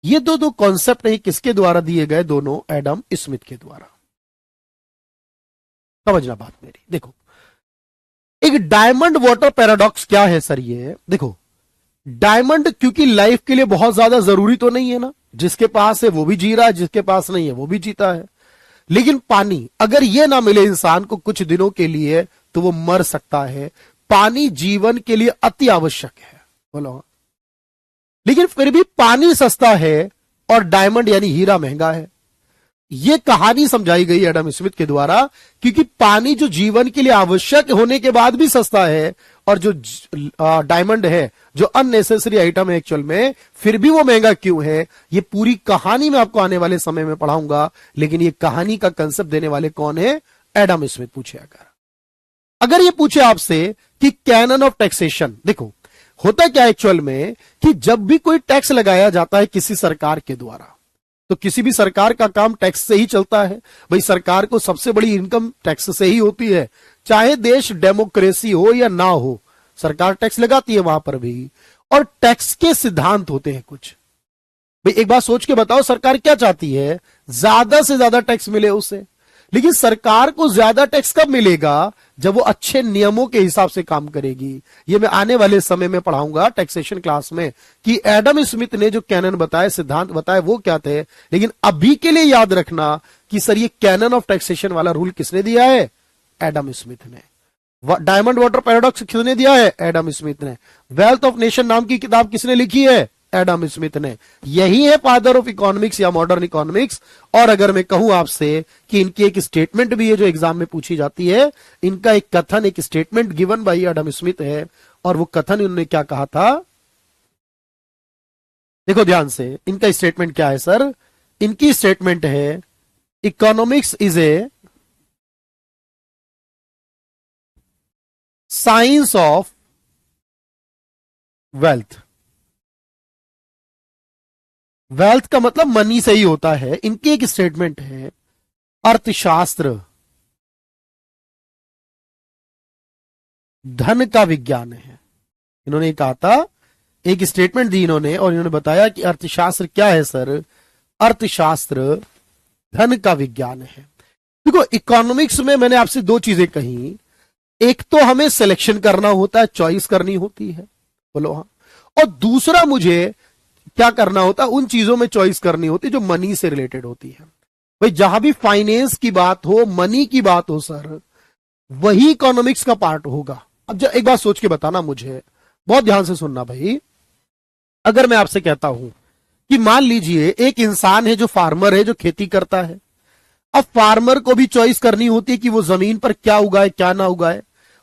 ये दो कॉन्सेप्ट है, किसके द्वारा दिए गए, दोनों एडम स्मिथ के द्वारा। समझना बात मेरी। देखो एक डायमंड वाटर पैराडॉक्स क्या है सर, ये देखो डायमंड क्योंकि लाइफ के लिए बहुत ज्यादा जरूरी तो नहीं है ना, जिसके पास है वो भी जी रहा है, जिसके पास नहीं है वो भी जीता है। लेकिन पानी अगर ये ना मिले इंसान को कुछ दिनों के लिए तो वो मर सकता है। पानी जीवन के लिए अति आवश्यक है, बोलो। लेकिन फिर भी पानी सस्ता है और डायमंड यानी हीरा महंगा है। यह कहानी समझाई गई एडम स्मिथ के द्वारा, क्योंकि पानी जो जीवन के लिए आवश्यक होने के बाद भी सस्ता है, और जो डायमंड है जो अननेसेसरी आइटम है एक्चुअल में, फिर भी वो महंगा क्यों है। ये पूरी कहानी मैं आपको आने वाले समय में पढ़ाऊंगा, लेकिन ये कहानी का कंसेप्ट देने वाले कौन है, एडम स्मिथ। पूछे अगर ये पूछे आपसे कि कैनन ऑफ टैक्सेशन, देखो होता क्या एक्चुअल में कि जब भी कोई टैक्स लगाया जाता है किसी सरकार के द्वारा, तो किसी भी सरकार का काम टैक्स से ही चलता है। भाई सरकार को सबसे बड़ी इनकम टैक्स से ही होती है, चाहे देश डेमोक्रेसी हो या ना हो, सरकार टैक्स लगाती है वहां पर भी। और टैक्स के सिद्धांत होते हैं कुछ। भाई एक बात सोच के बताओ, सरकार क्या चाहती है, ज्यादा से ज्यादा टैक्स मिले उसे। लेकिन सरकार को ज्यादा टैक्स कब मिलेगा, जब वो अच्छे नियमों के हिसाब से काम करेगी। ये मैं आने वाले समय में पढ़ाऊंगा टैक्सेशन क्लास में कि एडम स्मिथ ने जो कैनन बताए, सिद्धांत बताए, वो क्या थे। लेकिन अभी के लिए याद रखना कि सर ये कैनन ऑफ टैक्सेशन वाला रूल किसने दिया है, एडम स्मिथ ने। डायमंड वाटर पैराडॉक्स किसने दिया है? एडम स्मिथ ने। वेल्थ ऑफ नेशन नाम की किताब किसने लिखी है? एडम स्मिथ ने। यही है फादर ऑफ इकोनॉमिक्स या मॉडर्न इकोनॉमिक्स। और अगर मैं कहूं आपसे कि इनकी एक स्टेटमेंट भी है जो एग्जाम में पूछी जाती है, इनका एक कथन, एक statement given by Adam Smith है, और वो कथन इन्होंने क्या कहा था, देखो ध्यान से। इनका स्टेटमेंट क्या है सर? इनकी स्टेटमेंट है economics is a science of wealth. Wealth का मतलब मनी से ही होता है। इनकी एक स्टेटमेंट है अर्थशास्त्र धन का विज्ञान है। इन्होंने कहा था, एक स्टेटमेंट दी इन्होंने, और इन्होंने बताया कि अर्थशास्त्र क्या है सर? अर्थशास्त्र धन का विज्ञान है। देखो इकोनॉमिक्स में मैंने आपसे दो चीजें कही, एक तो हमें सिलेक्शन करना होता है, चॉइस करनी होती है, बोलो हाँ, और दूसरा मुझे क्या करना होता है, उन चीजों में चॉइस करनी होती है जो मनी से रिलेटेड होती है। भाई जहां भी फाइनेंस की बात हो, मनी की बात हो सर, वही इकोनॉमिक्स का पार्ट होगा। अब जब एक बात सोच के बताना मुझे, बहुत ध्यान से सुनना भाई। अगर मैं आपसे कहता हूं कि मान लीजिए एक इंसान है जो फार्मर है, जो खेती करता है। अब फार्मर को भी चॉइस करनी होती है कि वो जमीन पर क्या उगाए क्या ना उगाए,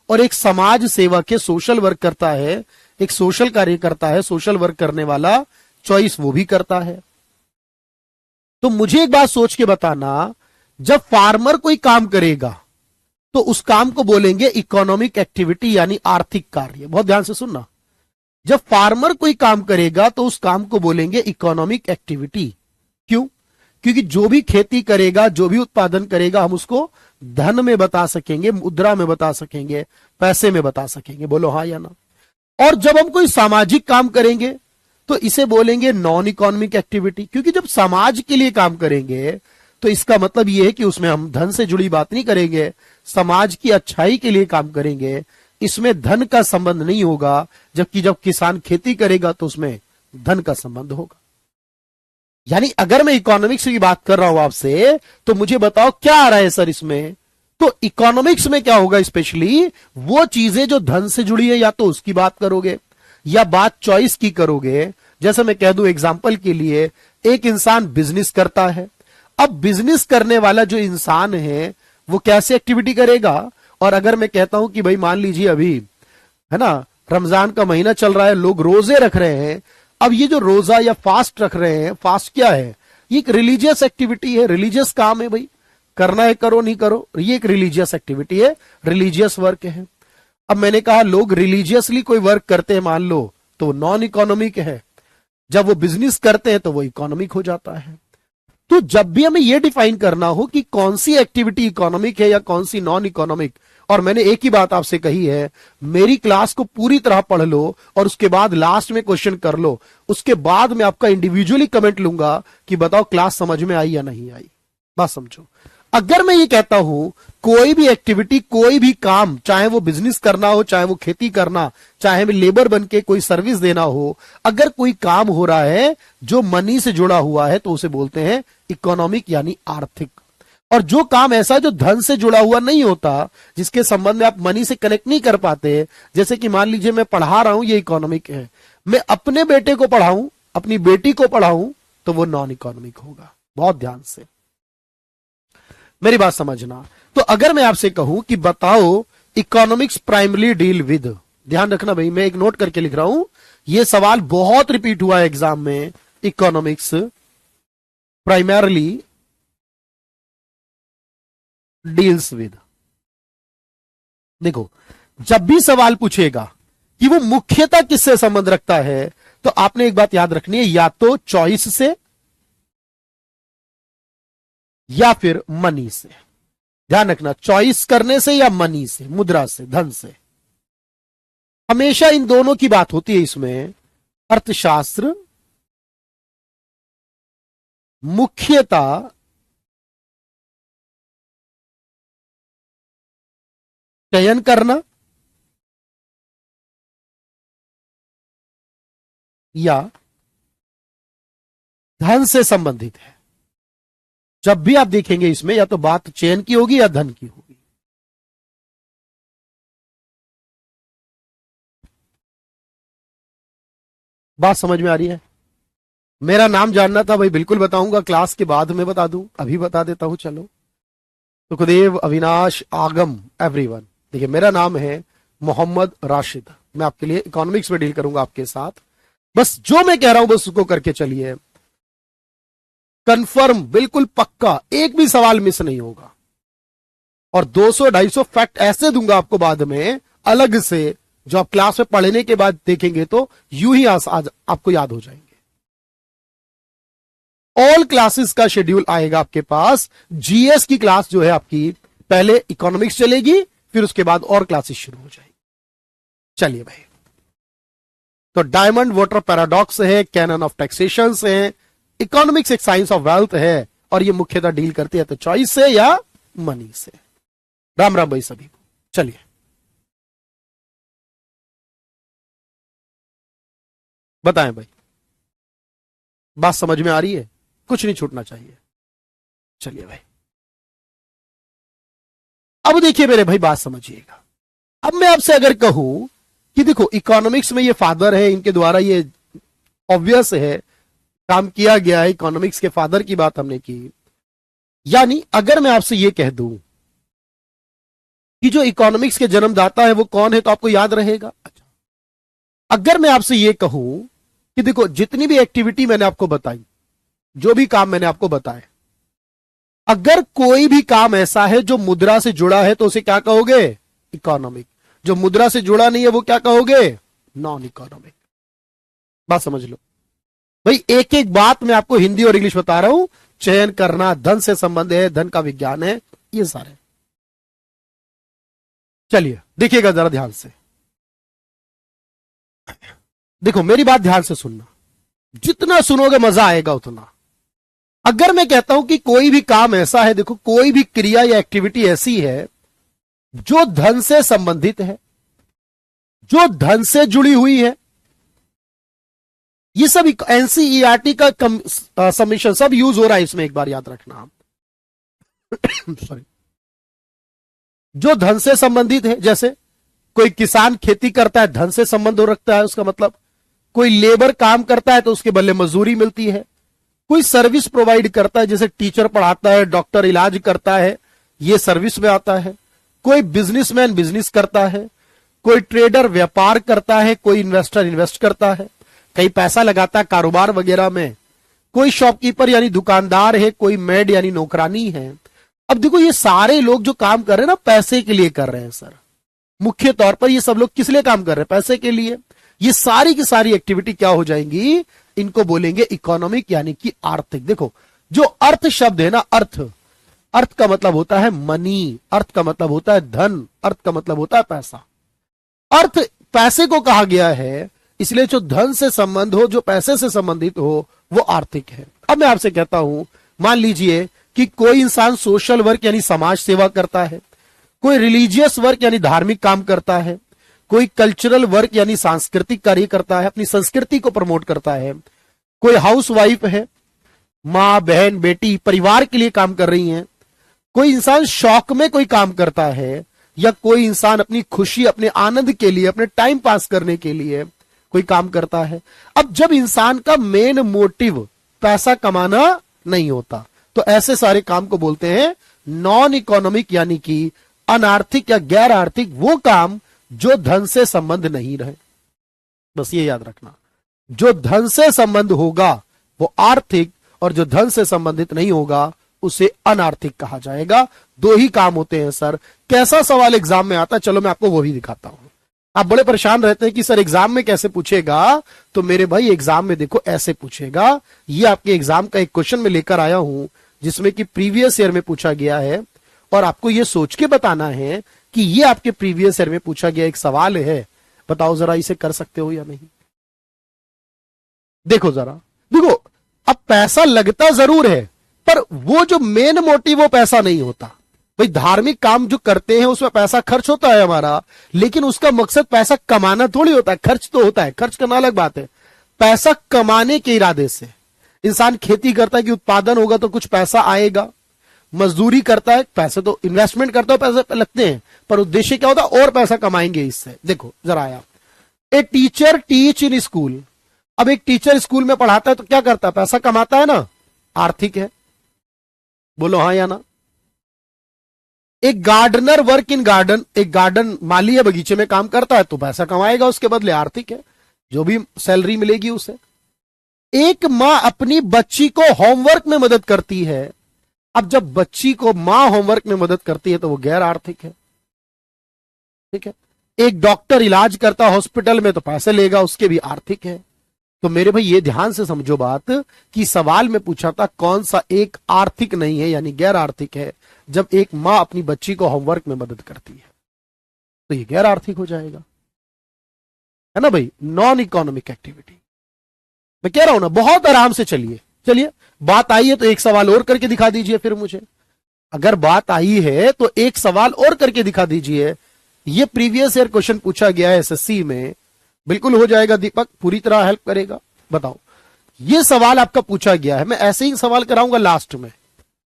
और एक समाज सेवक है, सोशल वर्क करता है, एक सोशल कार्य करता है, सोशल वर्क करने वाला, चॉइस वो भी करता है। तो मुझे एक बात सोच के बताना, जब फार्मर कोई काम करेगा तो उस काम को बोलेंगे इकोनॉमिक एक्टिविटी, यानी आर्थिक कार्य। बहुत ध्यान से सुनना, जब फार्मर कोई काम करेगा तो उस काम को बोलेंगे इकोनॉमिक एक्टिविटी। क्यों? क्योंकि जो भी खेती करेगा, जो भी उत्पादन करेगा, हम उसको धन में बता सकेंगे, मुद्रा में बता सकेंगे, पैसे में बता सकेंगे। बोलो हाँ या ना। और जब हम कोई सामाजिक काम करेंगे तो इसे बोलेंगे नॉन इकोनॉमिक एक्टिविटी, क्योंकि जब समाज के लिए काम करेंगे तो इसका मतलब यह है कि उसमें हम धन से जुड़ी बात नहीं करेंगे, समाज की अच्छाई के लिए काम करेंगे, इसमें धन का संबंध नहीं होगा। जबकि जब किसान खेती करेगा तो उसमें धन का संबंध होगा। यानी अगर मैं इकोनॉमिक्स की बात कर रहा हूं आपसे, तो मुझे बताओ क्या आ रहा है सर इसमें? तो इकोनॉमिक्स में क्या होगा, स्पेशली वो चीजें जो धन से जुड़ी है, या तो उसकी बात करोगे या बात चॉइस की करोगे। जैसे मैं कह दूं एग्जांपल के लिए, एक इंसान बिजनेस करता है। अब बिजनेस करने वाला जो इंसान है वो कैसे एक्टिविटी करेगा? और अगर मैं कहता हूं कि भाई मान लीजिए अभी है ना, रमजान का महीना चल रहा है, लोग रोजे रख रहे हैं। अब ये जो रोजा या फास्ट रख रहे हैं, फास्ट क्या है? ये एक रिलीजियस एक्टिविटी है, रिलीजियस काम है भाई, करना है करो, नहीं करो, ये एक रिलीजियस एक्टिविटी है, रिलीजियस वर्क है। अब मैंने कहा लोग रिलीजियसली कोई वर्क करते हैं मान लो, तो वो नॉन इकोनॉमिक है। जब वो बिजनेस करते हैं तो वो इकोनॉमिक हो जाता है। तो जब भी हमें यह डिफाइन करना हो कि कौन सी एक्टिविटी इकोनॉमिक है या कौन सी नॉन इकोनॉमिक, और मैंने एक ही बात आपसे कही है, मेरी क्लास को पूरी तरह पढ़ लो और उसके बाद लास्ट में क्वेश्चन कर लो, उसके बाद मैं आपका इंडिविजुअली कमेंट लूंगा कि बताओ क्लास समझ में आई या नहीं आई। बात समझो। अगर मैं ये कहता हूं कोई भी एक्टिविटी, कोई भी काम, चाहे वो बिजनेस करना हो, चाहे वो खेती करना, चाहे मैं लेबर बन के कोई सर्विस देना हो, अगर कोई काम हो रहा है जो मनी से जुड़ा हुआ है तो उसे बोलते हैं इकोनॉमिक, यानी आर्थिक। और जो काम ऐसा है जो धन से जुड़ा हुआ नहीं होता, जिसके संबंध में आप मनी से कनेक्ट नहीं कर पाते, जैसे कि मान लीजिए मैं पढ़ा रहा हूं, ये इकोनॉमिक है। मैं अपने बेटे को पढ़ाऊं, अपनी बेटी को पढ़ाऊं, तो वो नॉन इकोनॉमिक होगा। बहुत ध्यान से मेरी बात समझना। तो अगर मैं आपसे कहूं कि बताओ इकोनॉमिक्स प्राइमरी डील विद, ध्यान रखना भाई, मैं एक नोट करके लिख रहा हूं, यह सवाल बहुत रिपीट हुआ है एग्जाम में। Economics primarily deals with. देखो जब भी सवाल पूछेगा कि वो मुख्यतः किससे संबंध रखता है, तो आपने एक बात याद रखनी है, या तो चॉइस से या फिर मनी से। ध्यान रखना, चॉइस करने से या मनी से, मुद्रा से, धन से, हमेशा इन दोनों की बात होती है इसमें। अर्थशास्त्र मुख्यतः चयन करना या धन से संबंधित है। जब भी आप देखेंगे इसमें या तो बात चयन की होगी या धन की होगी। बात समझ में आ रही है? मेरा नाम जानना था भाई, बिल्कुल बताऊंगा, क्लास के बाद में बता दूं, अभी बता देता हूं। चलो, सुखदेव, अविनाश, आगम, एवरीवन। देखिए, मेरा नाम है मोहम्मद राशिद। मैं आपके लिए इकोनॉमिक्स में डील करूंगा आपके साथ। बस जो मैं कह रहा हूं बस उसको करके चलिए। कंफर्म, बिल्कुल पक्का, एक भी सवाल मिस नहीं होगा। और 200-250 फैक्ट ऐसे दूंगा आपको बाद में अलग से, जो आप क्लास में पढ़ने के बाद देखेंगे तो यूं ही आज आपको याद हो जाएंगे। ऑल क्लासेस का शेड्यूल आएगा आपके पास। जीएस की क्लास जो है आपकी, पहले इकोनॉमिक्स चलेगी, फिर उसके बाद और क्लासेस शुरू हो जाएगी। चलिए भाई, तो डायमंड वाटर पैराडॉक्स है, कैनन ऑफ टैक्सेशन है, इकोनॉमिक्स एक साइंस ऑफ वेल्थ है, और ये मुख्यतः डील करती है तो चॉइस से या मनी से। राम राम भाई सभी को। चलिए, बताएं भाई, बात समझ में आ रही है? कुछ नहीं छूटना चाहिए। चलिए भाई, अब देखिए मेरे भाई, बात समझिएगा। अब मैं आपसे अगर कहूं कि देखो, इकोनॉमिक्स में ये फादर है, इनके द्वारा ये ऑब्वियस है, काम किया गया है, इकोनॉमिक्स के फादर की बात हमने की। यानी अगर मैं आपसे ये कह दूं कि जो इकोनॉमिक्स के जन्मदाता है वो कौन है, तो आपको याद रहेगा। अच्छा, अगर मैं आपसे ये कहूं कि देखो, जितनी भी एक्टिविटी मैंने आपको बताई, जो भी काम मैंने आपको बताया, अगर कोई भी काम ऐसा है जो मुद्रा से जुड़ा है तो उसे क्या कहोगे? इकोनॉमिक। जो मुद्रा से जुड़ा नहीं है वो क्या कहोगे? Non economic. बात समझ लो भाई, एक एक बात मैं आपको हिंदी और इंग्लिश बता रहा हूं। चयन करना धन से संबंध है, धन का विज्ञान है, ये सारे। चलिए देखिएगा जरा ध्यान से। देखो, मेरी बात ध्यान से सुनना, जितना सुनोगे मजा आएगा उतना। अगर मैं कहता हूं कि कोई भी काम ऐसा है, देखो, कोई भी क्रिया या एक्टिविटी ऐसी है जो धन से संबंधित है, जो धन से जुड़ी हुई है, ये सब एनसीईआरटी का समीशन सब यूज हो रहा है इसमें, एक बार याद रखना। सॉरी, जो धन से संबंधित है, जैसे कोई किसान खेती करता है, धन से संबंध हो रखता है उसका मतलब। कोई लेबर काम करता है तो उसके बदले मजदूरी मिलती है। कोई सर्विस प्रोवाइड करता है, जैसे टीचर पढ़ाता है, डॉक्टर इलाज करता है, ये सर्विस में आता है। कोई बिजनेसमैन बिजनेस करता है, कोई ट्रेडर व्यापार करता है, कोई इन्वेस्टर इन्वेस्ट करता है, कई पैसा लगाता है कारोबार वगैरह में। कोई शॉपकीपर यानी दुकानदार है, कोई मेड यानी नौकरानी है। अब देखो, ये सारे लोग जो काम कर रहे हैं ना, पैसे के लिए कर रहे हैं सर। मुख्य तौर पर ये सब लोग किस लिए काम कर रहे हैं? पैसे के लिए। ये सारी की सारी एक्टिविटी क्या हो जाएंगी? इनको बोलेंगे इकोनॉमिक, यानी कि आर्थिक। देखो, जो अर्थ शब्द है ना, अर्थ, अर्थ का मतलब होता है मनी, अर्थ का मतलब होता है धन, अर्थ का मतलब होता है पैसा। अर्थ पैसे को कहा गया है, इसलिए जो धन से संबंध हो, जो पैसे से संबंधित हो, वो आर्थिक है। अब मैं आपसे कहता हूं, मान लीजिए कि कोई इंसान सोशल वर्क यानी समाज सेवा करता है, कोई रिलीजियस वर्क यानी धार्मिक काम करता है, कोई कल्चरल वर्क यानी सांस्कृतिक कार्य करता है, अपनी संस्कृति को प्रमोट करता है, कोई हाउस वाइफ है, मां, बहन, बेटी, परिवार के लिए काम कर रही हैं, कोई इंसान शौक में कोई काम करता है, या कोई इंसान अपनी खुशी, अपने आनंद के लिए, अपने टाइम पास करने के लिए कोई काम करता है। अब जब इंसान का मेन मोटिव पैसा कमाना नहीं होता, तो ऐसे सारे काम को बोलते हैं नॉन इकोनॉमिक, यानी कि अनार्थिक या गैर आर्थिक, वो काम जो धन से संबंध नहीं रहे। बस ये याद रखना, जो धन से संबंध होगा वो आर्थिक, और जो धन से संबंधित नहीं होगा उसे अनार्थिक कहा जाएगा। दो ही काम होते हैं सर। कैसा सवाल एग्जाम में आता है, चलो मैं आपको वो भी दिखाता हूं। आप बड़े परेशान रहते हैं कि सर एग्जाम में कैसे पूछेगा, तो मेरे भाई एग्जाम में देखो ऐसे पूछेगा। ये आपके एग्जाम का एक क्वेश्चन में लेकर आया हूं, जिसमें कि प्रीवियस ईयर में पूछा गया है, और आपको ये सोच के बताना है कि ये आपके प्रीवियस ईयर में पूछा गया एक सवाल है। बताओ जरा, इसे कर सकते हो या नहीं? देखो जरा, देखो, अब पैसा लगता जरूर है, पर वो जो मेन मोटिव वो पैसा नहीं होता। भाई धार्मिक काम जो करते हैं उसमें पैसा खर्च होता है हमारा, लेकिन उसका मकसद पैसा कमाना थोड़ी होता है। खर्च तो होता है, खर्च करना अलग बात है। पैसा कमाने के इरादे से इंसान खेती करता है कि उत्पादन होगा तो कुछ पैसा आएगा, मजदूरी करता है, पैसे तो इन्वेस्टमेंट करता है, पैसे लगते हैं, पर उद्देश्य क्या होता है? और पैसा कमाएंगे इससे। देखो जरा आया, a teacher teach in school अब एक टीचर स्कूल में पढ़ाता है तो क्या करता है, पैसा कमाता है ना, आर्थिक है, बोलो हाँ या ना। एक गार्डनर वर्क इन गार्डन, एक गार्डन माली है, बगीचे में काम करता है तो पैसा कमाएगा, उसके बदले आर्थिक है, जो भी सैलरी मिलेगी उसे। एक मां अपनी बच्ची को होमवर्क में मदद करती है, अब जब बच्ची को मां होमवर्क में मदद करती है तो वो गैर आर्थिक है, ठीक है। एक डॉक्टर इलाज करता हॉस्पिटल में तो पैसे लेगा, उसके भी आर्थिक है। तो मेरे भाई ये ध्यान से समझो बात कि सवाल में पूछा था कौन सा एक आर्थिक नहीं है यानी गैर आर्थिक है, जब एक मां अपनी बच्ची को होमवर्क में मदद करती है तो ये गैर आर्थिक हो जाएगा, है ना भाई, नॉन इकोनॉमिक एक्टिविटी। मैं कह रहा हूं ना, बहुत आराम से चलिए चलिए, बात आई है तो एक सवाल और करके दिखा दीजिए फिर मुझे, अगर बात आई है तो एक सवाल और करके दिखा दीजिए। ये प्रीवियस ईयर क्वेश्चन पूछा गया है एसएससी में, बिल्कुल हो जाएगा दीपक, पूरी तरह हेल्प करेगा। बताओ, ये सवाल आपका पूछा गया है, मैं ऐसे ही सवाल कराऊंगा लास्ट में।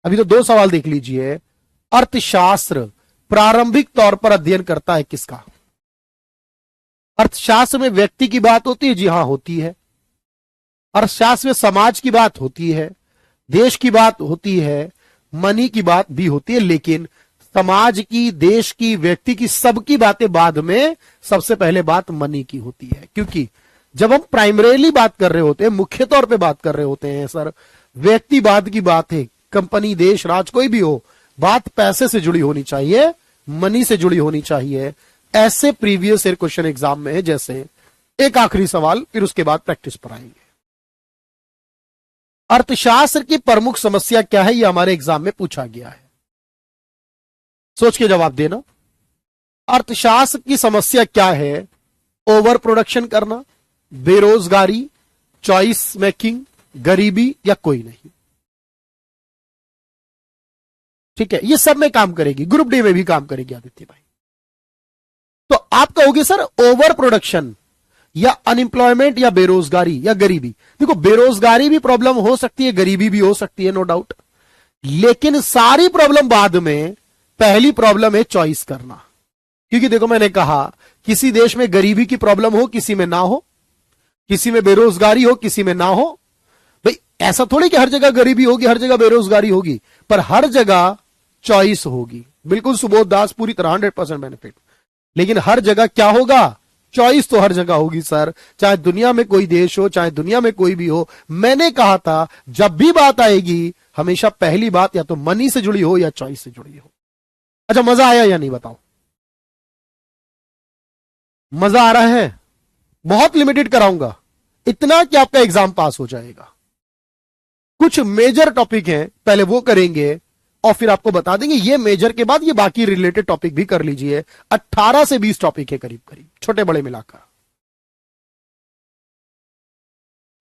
अभी तो 2 सवाल देख लीजिए। अर्थशास्त्र प्रारंभिक तौर पर अध्ययन करता है किसका? अर्थशास्त्र में व्यक्ति की बात होती है, जी हां होती है। अर्थशास्त्र में समाज की बात होती है, देश की बात होती है, मनी की बात भी होती है, लेकिन समाज की, देश की, व्यक्ति की, सबकी बातें बाद में, सबसे पहले बात मनी की होती है। क्योंकि जब हम प्राइमरीली बात कर रहे होते हैं, मुख्य तौर पे बात कर रहे होते हैं सर, व्यक्तिवाद की बात है, कंपनी, देश, राज कोई भी हो, बात पैसे से जुड़ी होनी चाहिए, मनी से जुड़ी होनी चाहिए। ऐसे प्रीवियस ईयर क्वेश्चन एग्जाम में है। जैसे एक आखिरी सवाल, फिर उसके बाद प्रैक्टिस पर आएंगे। अर्थशास्त्र की प्रमुख समस्या क्या है, यह हमारे एग्जाम में पूछा गया है, सोच के जवाब देना। अर्थशास्त्र की समस्या क्या है? ओवर प्रोडक्शन करना, बेरोजगारी, चॉइस मेकिंग, गरीबी, या कोई नहीं। ठीक है, ये सब में काम करेगी, ग्रुप डी में भी काम करेगी आदित्य भाई। तो आप कहोगे सर ओवर प्रोडक्शन या अनएम्प्लॉयमेंट या बेरोजगारी या गरीबी। देखो, बेरोजगारी भी प्रॉब्लम हो सकती है, गरीबी भी हो सकती है, नो डाउट, लेकिन सारी प्रॉब्लम बाद में, पहली प्रॉब्लम है चॉइस करना। क्योंकि देखो, मैंने कहा किसी देश में गरीबी की प्रॉब्लम हो, किसी में ना हो, किसी में बेरोजगारी हो, किसी में ना हो। भाई ऐसा थोड़ी कि हर जगह गरीबी होगी, हर जगह बेरोजगारी होगी, पर हर जगह चॉइस होगी। बिल्कुल सुबोध दास, पूरी तरह 100% बेनिफिट। लेकिन हर जगह क्या होगा? चॉइस तो हर जगह होगी सर, चाहे दुनिया में कोई देश हो, चाहे दुनिया में कोई भी हो। मैंने कहा था जब भी बात आएगी, हमेशा पहली बात या तो मनी से जुड़ी हो या चॉइस से जुड़ी हो। अच्छा, मजा आया या नहीं बताओ? मजा आ रहा है? बहुत लिमिटेड कराऊंगा, इतना कि आपका एग्जाम पास हो जाएगा। कुछ मेजर टॉपिक हैं, पहले वो करेंगे और फिर आपको बता देंगे। ये मेजर के बाद ये बाकी रिलेटेड टॉपिक भी कर लीजिए। 18 से 20 टॉपिक है करीब करीब, छोटे बड़े मिलाकर।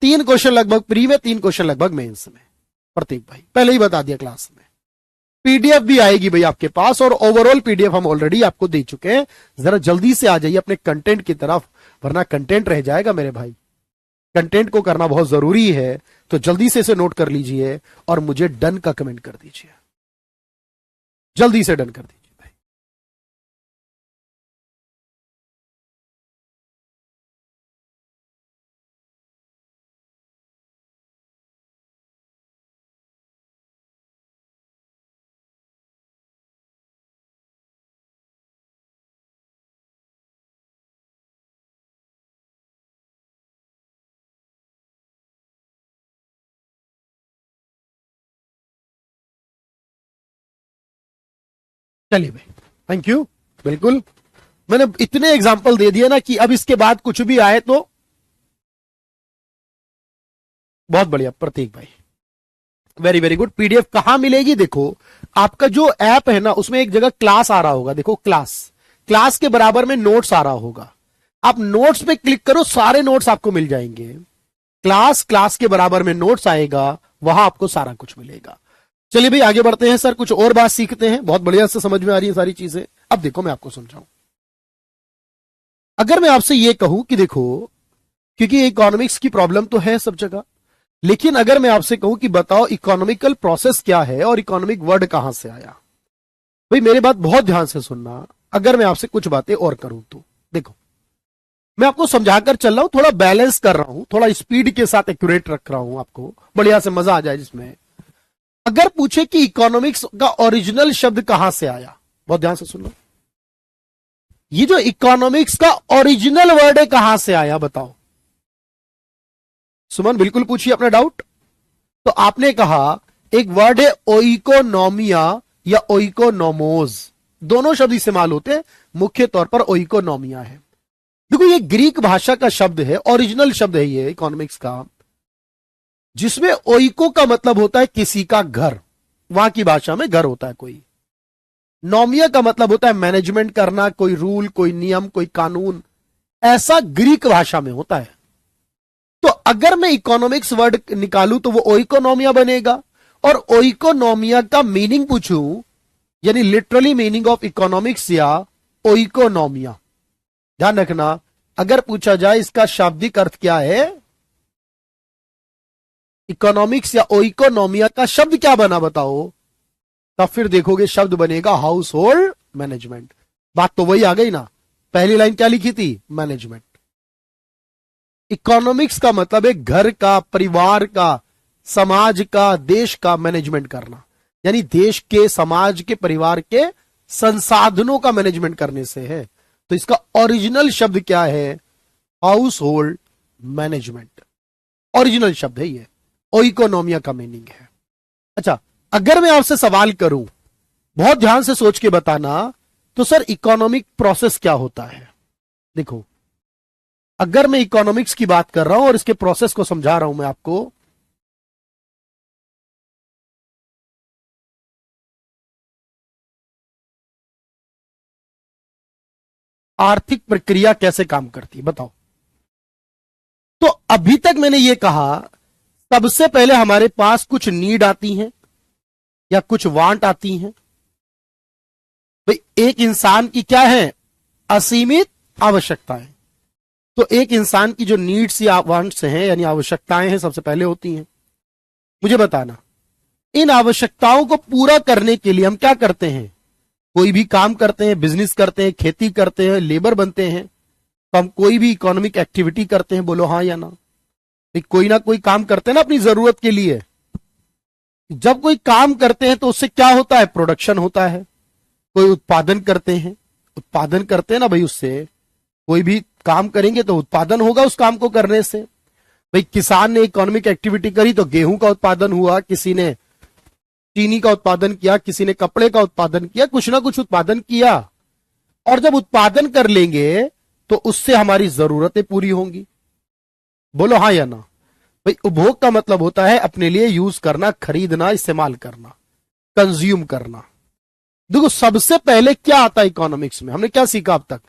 3 क्वेश्चन लगभग प्री में, 3 क्वेश्चन लगभग मेंस में। प्रतीक भाई पहले ही बता दिया क्लास में। पीडीएफ भी आएगी भाई आपके पास, और ओवरऑल पीडीएफ हम ऑलरेडी आपको दे चुके हैं। जरा जल्दी से आ जाइए अपने कंटेंट की तरफ, वरना कंटेंट रह जाएगा मेरे भाई। कंटेंट को करना बहुत जरूरी है, तो जल्दी से इसे नोट कर लीजिए और मुझे डन का कमेंट कर दीजिए। जल्दी से डन कर दीजिए भाई। चलिए भाई, थैंक यू। बिल्कुल, मैंने इतने एग्जाम्पल दे दिए ना कि अब इसके बाद कुछ भी आए तो बहुत बढ़िया। प्रतीक भाई वेरी वेरी गुड। पीडीएफ कहां मिलेगी? देखो, आपका जो ऐप है ना, उसमें एक जगह क्लास आ रहा होगा। देखो क्लास, क्लास के बराबर में नोट्स आ रहा होगा। आप नोट्स पे क्लिक करो, सारे नोट्स आपको मिल जाएंगे। क्लास, क्लास के बराबर में नोट्स आएगा, वहां आपको सारा कुछ मिलेगा। चलिए भाई आगे बढ़ते हैं सर, कुछ और बात सीखते हैं। बहुत बढ़िया से समझ में आ रही है सारी चीजें। अब देखो मैं आपको समझाऊं। अगर मैं आपसे यह कहूं कि देखो, क्योंकि इकोनॉमिक्स की प्रॉब्लम तो है सब जगह, लेकिन अगर मैं आपसे कहूं कि बताओ इकोनॉमिकल प्रोसेस क्या है और इकोनॉमिक वर्ड कहां से आया, भाई मेरी बात बहुत ध्यान से सुनना। अगर मैं आपसे कुछ बातें और करूं तो देखो, मैं आपको समझाकर चल रहा हूं, थोड़ा बैलेंस कर रहा हूं, थोड़ा स्पीड के साथ एक्यूरेट रख रहा हूं, आपको बढ़िया से मजा आ जाए जिसमें। अगर पूछे कि इकोनॉमिक्स का ओरिजिनल शब्द कहां से आया, बहुत ध्यान से सुनो, ये जो इकोनॉमिक्स का ओरिजिनल वर्ड है कहां से आया बताओ। सुमन बिल्कुल पूछिए अपना डाउट। तो आपने कहा एक वर्ड है ओइकोनोमिया या ओइकोनोमोस, दोनों शब्द इस्तेमाल होते हैं, मुख्य तौर पर ओइकोनोमिया है। देखो ये ग्रीक भाषा का शब्द है, ओरिजिनल शब्द है ये इकोनॉमिक्स का, जिसमें ओइको का मतलब होता है किसी का घर, वहां की भाषा में घर होता है कोई। नोमिया का मतलब होता है मैनेजमेंट करना, कोई रूल, कोई नियम, कोई कानून, ऐसा ग्रीक भाषा में होता है। तो अगर मैं इकोनॉमिक्स वर्ड निकालूं तो वो ओइकोनोमिया बनेगा, और ओइकोनोमिया का मीनिंग पूछूं, यानी लिटरली मीनिंग ऑफ इकोनॉमिक्स या ओइकोनोमिया, ध्यान रखना, अगर पूछा जाए इसका शाब्दिक अर्थ क्या है, इकोनॉमिक्स या ओइकोनोमिया का शब्द क्या बना बताओ, तब फिर देखोगे शब्द बनेगा हाउस होल्ड मैनेजमेंट। बात तो वही आ गई ना, पहली लाइन क्या लिखी थी, मैनेजमेंट। इकोनॉमिक्स का मतलब है घर का, परिवार का, समाज का, देश का मैनेजमेंट करना, यानी देश के, समाज के, परिवार के संसाधनों का मैनेजमेंट करने से है। तो इसका ओरिजिनल शब्द क्या है, हाउस होल्ड मैनेजमेंट, ओरिजिनल शब्द है ये, ओइकोनोमिया का मीनिंग है। अच्छा, अगर मैं आपसे सवाल करूं, बहुत ध्यान से सोच के बताना, तो सर इकोनॉमिक प्रोसेस क्या होता है। देखो, अगर मैं इकोनॉमिक्स की बात कर रहा हूं और इसके प्रोसेस को समझा रहा हूं मैं आपको, आर्थिक प्रक्रिया कैसे काम करती है बताओ। तो अभी तक मैंने ये कहा, सबसे पहले हमारे पास कुछ नीड आती हैं या कुछ वांट आती हैं। भाई एक इंसान की क्या है, असीमित आवश्यकताएं। तो एक इंसान की जो नीड्स या वांट्स हैं, यानी आवश्यकताएं हैं, सबसे पहले होती हैं। मुझे बताना, इन आवश्यकताओं को पूरा करने के लिए हम क्या करते हैं, कोई भी काम करते हैं, बिजनेस करते हैं, खेती करते हैं, लेबर बनते हैं, तो हम कोई भी इकोनॉमिक एक्टिविटी करते हैं, बोलो हाँ या ना। कोई ना कोई काम करते हैं ना अपनी जरूरत के लिए। जब कोई काम करते हैं तो उससे क्या होता है, प्रोडक्शन होता है। कोई उत्पादन करते हैं, उत्पादन करते हैं ना भाई, उससे कोई भी काम करेंगे तो उत्पादन होगा उस काम को करने से। भाई किसान ने इकोनॉमिक एक्टिविटी करी तो गेहूं का उत्पादन हुआ, किसी ने चीनी का उत्पादन किया, किसी ने कपड़े का उत्पादन किया, कुछ ना कुछ उत्पादन किया। और जब उत्पादन कर लेंगे तो उससे हमारी जरूरतें पूरी होंगी, बोलो हाँ या ना। भाई उपभोग का मतलब होता है अपने लिए यूज करना, खरीदना, इस्तेमाल करना, कंज्यूम करना। देखो सबसे पहले क्या आता है इकोनॉमिक्स में, हमने क्या सीखा अब तक,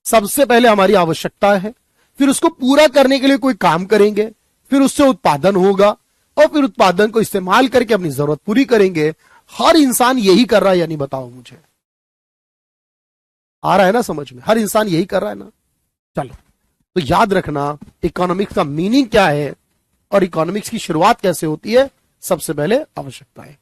सबसे पहले हमारी आवश्यकता है, फिर उसको पूरा करने के लिए कोई काम करेंगे, फिर उससे उत्पादन होगा, और फिर उत्पादन को इस्तेमाल करके अपनी जरूरत पूरी करेंगे। हर इंसान यही कर रहा है या नहीं बताओ मुझे, आ रहा है ना समझ में, हर इंसान यही कर रहा है ना। चलो तो याद रखना इकोनॉमिक्स का मीनिंग क्या है और इकोनॉमिक्स की शुरुआत कैसे होती है। सबसे पहले आवश्यकताएं।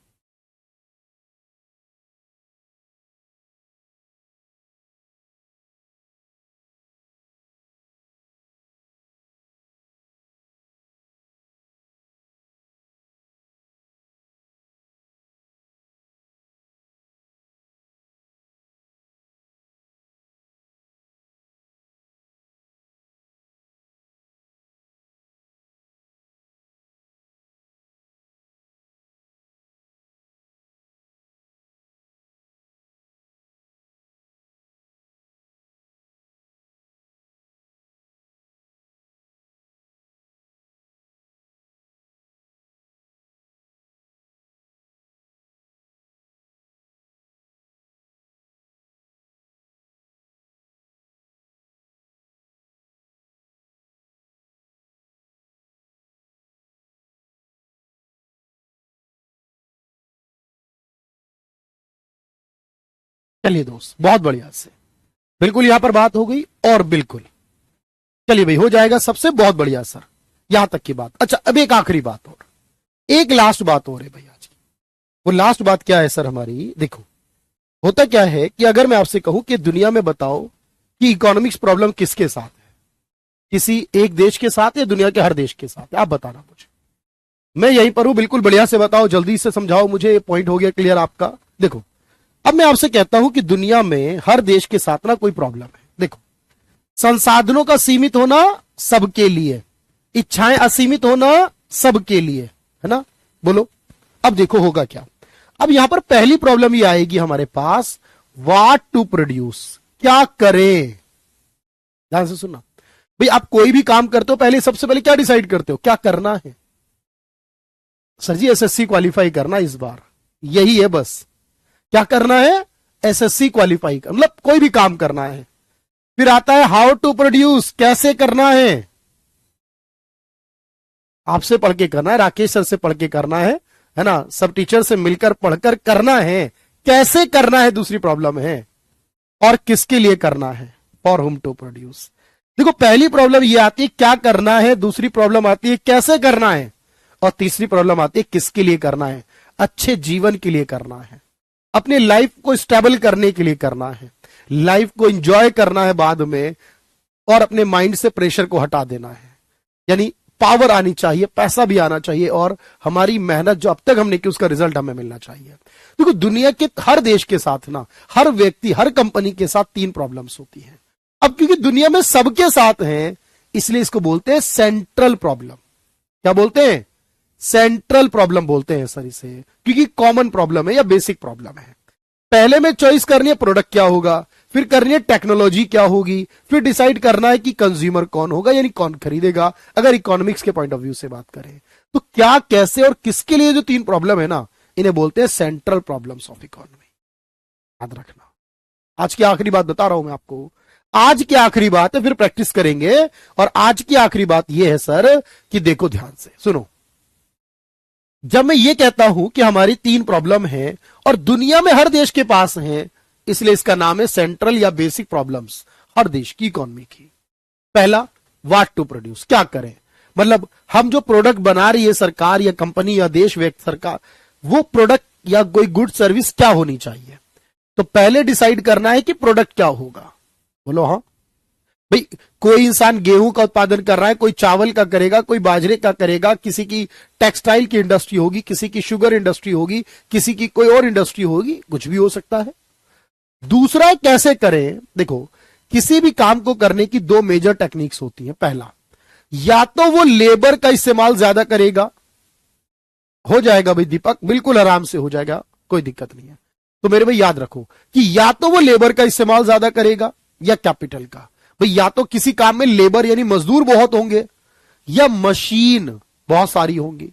चलिए दोस्त, बहुत बढ़िया से, बिल्कुल यहां पर बात हो गई, और बिल्कुल चलिए भाई हो जाएगा सबसे, बहुत बढ़िया सर, यहां तक की बात। अच्छा अब एक आखिरी बात और, एक लास्ट बात और है भाई आज की। वो लास्ट बात क्या है सर हमारी, देखो होता क्या है कि अगर मैं आपसे कहूं कि दुनिया में बताओ कि इकोनॉमिक्स प्रॉब्लम किसके साथ है, किसी एक देश के साथ या दुनिया के हर देश के साथ? आप बताना मुझे। मैं यहीं पर हूं, बिल्कुल बढ़िया से बताओ, जल्दी से समझाओ मुझे। पॉइंट हो गया क्लियर आपका? देखो, अब मैं आपसे कहता हूं कि दुनिया में हर देश के साथ ना कोई प्रॉब्लम है। देखो, संसाधनों का सीमित होना सबके लिए, इच्छाएं असीमित होना सबके लिए, है ना? बोलो, अब देखो होगा क्या। अब यहां पर पहली प्रॉब्लम ये आएगी हमारे पास, व्हाट टू प्रोड्यूस, क्या करें। ध्यान से सुनना भाई, आप कोई भी काम करते हो पहले, सबसे पहले क्या डिसाइड करते हो, क्या करना है? सर जी एसएससी क्वालिफाई करना इस बार, यही है बस। क्या करना है? एसएससी क्वालिफाई कर, मतलब कोई भी काम करना है। फिर आता है हाउ टू प्रोड्यूस, कैसे करना है? आपसे पढ़ के करना है, राकेश सर से पढ़ के करना है ना? सब टीचर से मिलकर पढ़कर करना है। कैसे करना है दूसरी प्रॉब्लम है, और किसके लिए करना है, फॉर हुम टू प्रोड्यूस। देखो, पहली प्रॉब्लम ये आती है क्या करना है, दूसरी प्रॉब्लम आती है कैसे करना है, और तीसरी प्रॉब्लम आती है किसके लिए करना है। अच्छे जीवन के लिए करना है, अपनी लाइफ को स्टेबल करने के लिए करना है, लाइफ को एंजॉय करना है बाद में, और अपने माइंड से प्रेशर को हटा देना है। यानी पावर आनी चाहिए, पैसा भी आना चाहिए, और हमारी मेहनत जो अब तक हमने की उसका रिजल्ट हमें मिलना चाहिए। देखो, दुनिया के हर देश के साथ ना, हर व्यक्ति, हर कंपनी के साथ तीन प्रॉब्लम्स होती हैं। अब क्योंकि दुनिया में सबके साथ हैं, इसलिए इसको बोलते हैं सेंट्रल प्रॉब्लम। क्या बोलते हैं? सेंट्रल प्रॉब्लम बोलते हैं सर इसे, क्योंकि कॉमन प्रॉब्लम है या बेसिक प्रॉब्लम है। पहले में चॉइस करनी है प्रोडक्ट क्या होगा, फिर करनी है टेक्नोलॉजी क्या होगी, फिर डिसाइड करना है कि कंज्यूमर कौन होगा, यानी कौन खरीदेगा, अगर इकोनॉमिक्स के पॉइंट ऑफ व्यू से बात करें। तो क्या, कैसे और किसके लिए जो तीन प्रॉब्लम है ना, इन्हें बोलते हैं सेंट्रल प्रॉब्लम्स ऑफ इकोनॉमी। याद रखना, आज की आखिरी बात बता रहा हूं मैं आपको, आज की आखिरी बात है, फिर प्रैक्टिस करेंगे। और आज की आखिरी बात यह है सर कि देखो ध्यान से सुनो, जब मैं ये कहता हूं कि हमारी तीन प्रॉब्लम है और दुनिया में हर देश के पास है, इसलिए इसका नाम है सेंट्रल या बेसिक प्रॉब्लम्स हर देश की इकोनॉमी की। पहला, व्हाट टू प्रोड्यूस, क्या करें, मतलब हम जो प्रोडक्ट बना रही है सरकार या कंपनी या देश व्यक्ति सरकार, वो प्रोडक्ट या कोई गुड सर्विस क्या होनी चाहिए। तो पहले डिसाइड करना है कि प्रोडक्ट क्या होगा। बोलो हाँ भाई, कोई इंसान गेहूं का उत्पादन कर रहा है, कोई चावल का करेगा, कोई बाजरे का करेगा, किसी की टेक्सटाइल की इंडस्ट्री होगी, किसी की शुगर इंडस्ट्री होगी, किसी की कोई और इंडस्ट्री होगी, कुछ भी हो सकता है। दूसरा, कैसे करें। देखो, किसी भी काम को करने की दो मेजर टेक्निक्स होती हैं। पहला, या तो वो लेबर का इस्तेमाल ज्यादा करेगा, हो जाएगा भाई दीपक, बिल्कुल आराम से हो जाएगा, कोई दिक्कत नहीं है। तो मेरे भाई याद रखो कि या तो वो लेबर का इस्तेमाल ज्यादा करेगा या कैपिटल का। भाई या तो किसी काम में लेबर यानी मजदूर बहुत होंगे, या मशीन बहुत सारी होंगी।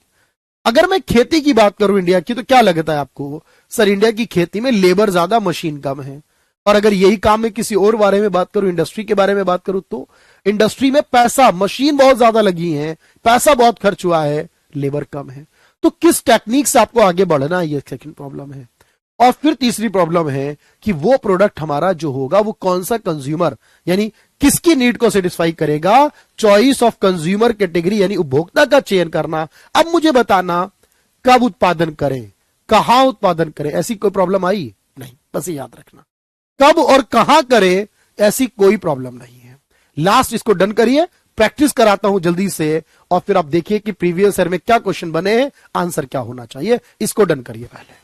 अगर मैं खेती की बात करूं इंडिया की, तो क्या लगता है आपको? सर इंडिया की खेती में लेबर ज्यादा, मशीन कम है। और अगर यही काम में किसी और बारे में बात करूं, इंडस्ट्री के बारे में बात करूं, तो इंडस्ट्री में पैसा, मशीन बहुत ज्यादा लगी है, पैसा बहुत खर्च हुआ है, लेबर कम है। तो किस टेक्निक से आपको आगे बढ़ना है, ये सेकंड प्रॉब्लम है। और फिर तीसरी प्रॉब्लम है कि वो प्रोडक्ट हमारा जो होगा वो कौन सा कंज्यूमर यानी किसकी नीड को सेटिस्फाई करेगा। चॉइस ऑफ कंज्यूमर कैटेगरी यानी उपभोक्ता का चयन करना। अब मुझे बताना, कब उत्पादन करें, कहां उत्पादन करें, ऐसी कोई प्रॉब्लम आई नहीं, बस ये याद रखना, कब और कहां करें ऐसी कोई प्रॉब्लम नहीं है। लास्ट इसको डन करिए, प्रैक्टिस कराता हूं जल्दी से, और फिर आप देखिए कि प्रीवियस ईयर में क्या क्वेश्चन बने हैं, आंसर क्या होना चाहिए। इसको डन करिए पहले।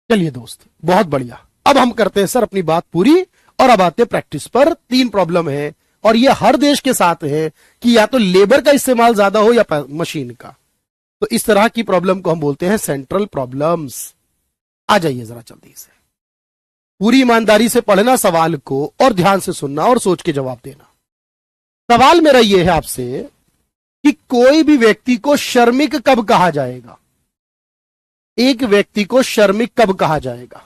चलिए दोस्त, बहुत बढ़िया। अब हम करते हैं सर अपनी बात पूरी, और अब आते हैं प्रैक्टिस पर। 3 प्रॉब्लम है और ये हर देश के साथ है कि या तो लेबर का इस्तेमाल ज्यादा हो या मशीन का। तो इस तरह की प्रॉब्लम को हम बोलते हैं सेंट्रल प्रॉब्लम्स। आ जाइए जरा जल्दी से, पूरी ईमानदारी से पढ़ना सवाल को और ध्यान से सुनना और सोच के जवाब देना। सवाल मेरा यह है आपसे कि कोई भी व्यक्ति को श्रमिक कब कहा जाएगा? एक व्यक्ति को श्रमिक कब कहा जाएगा?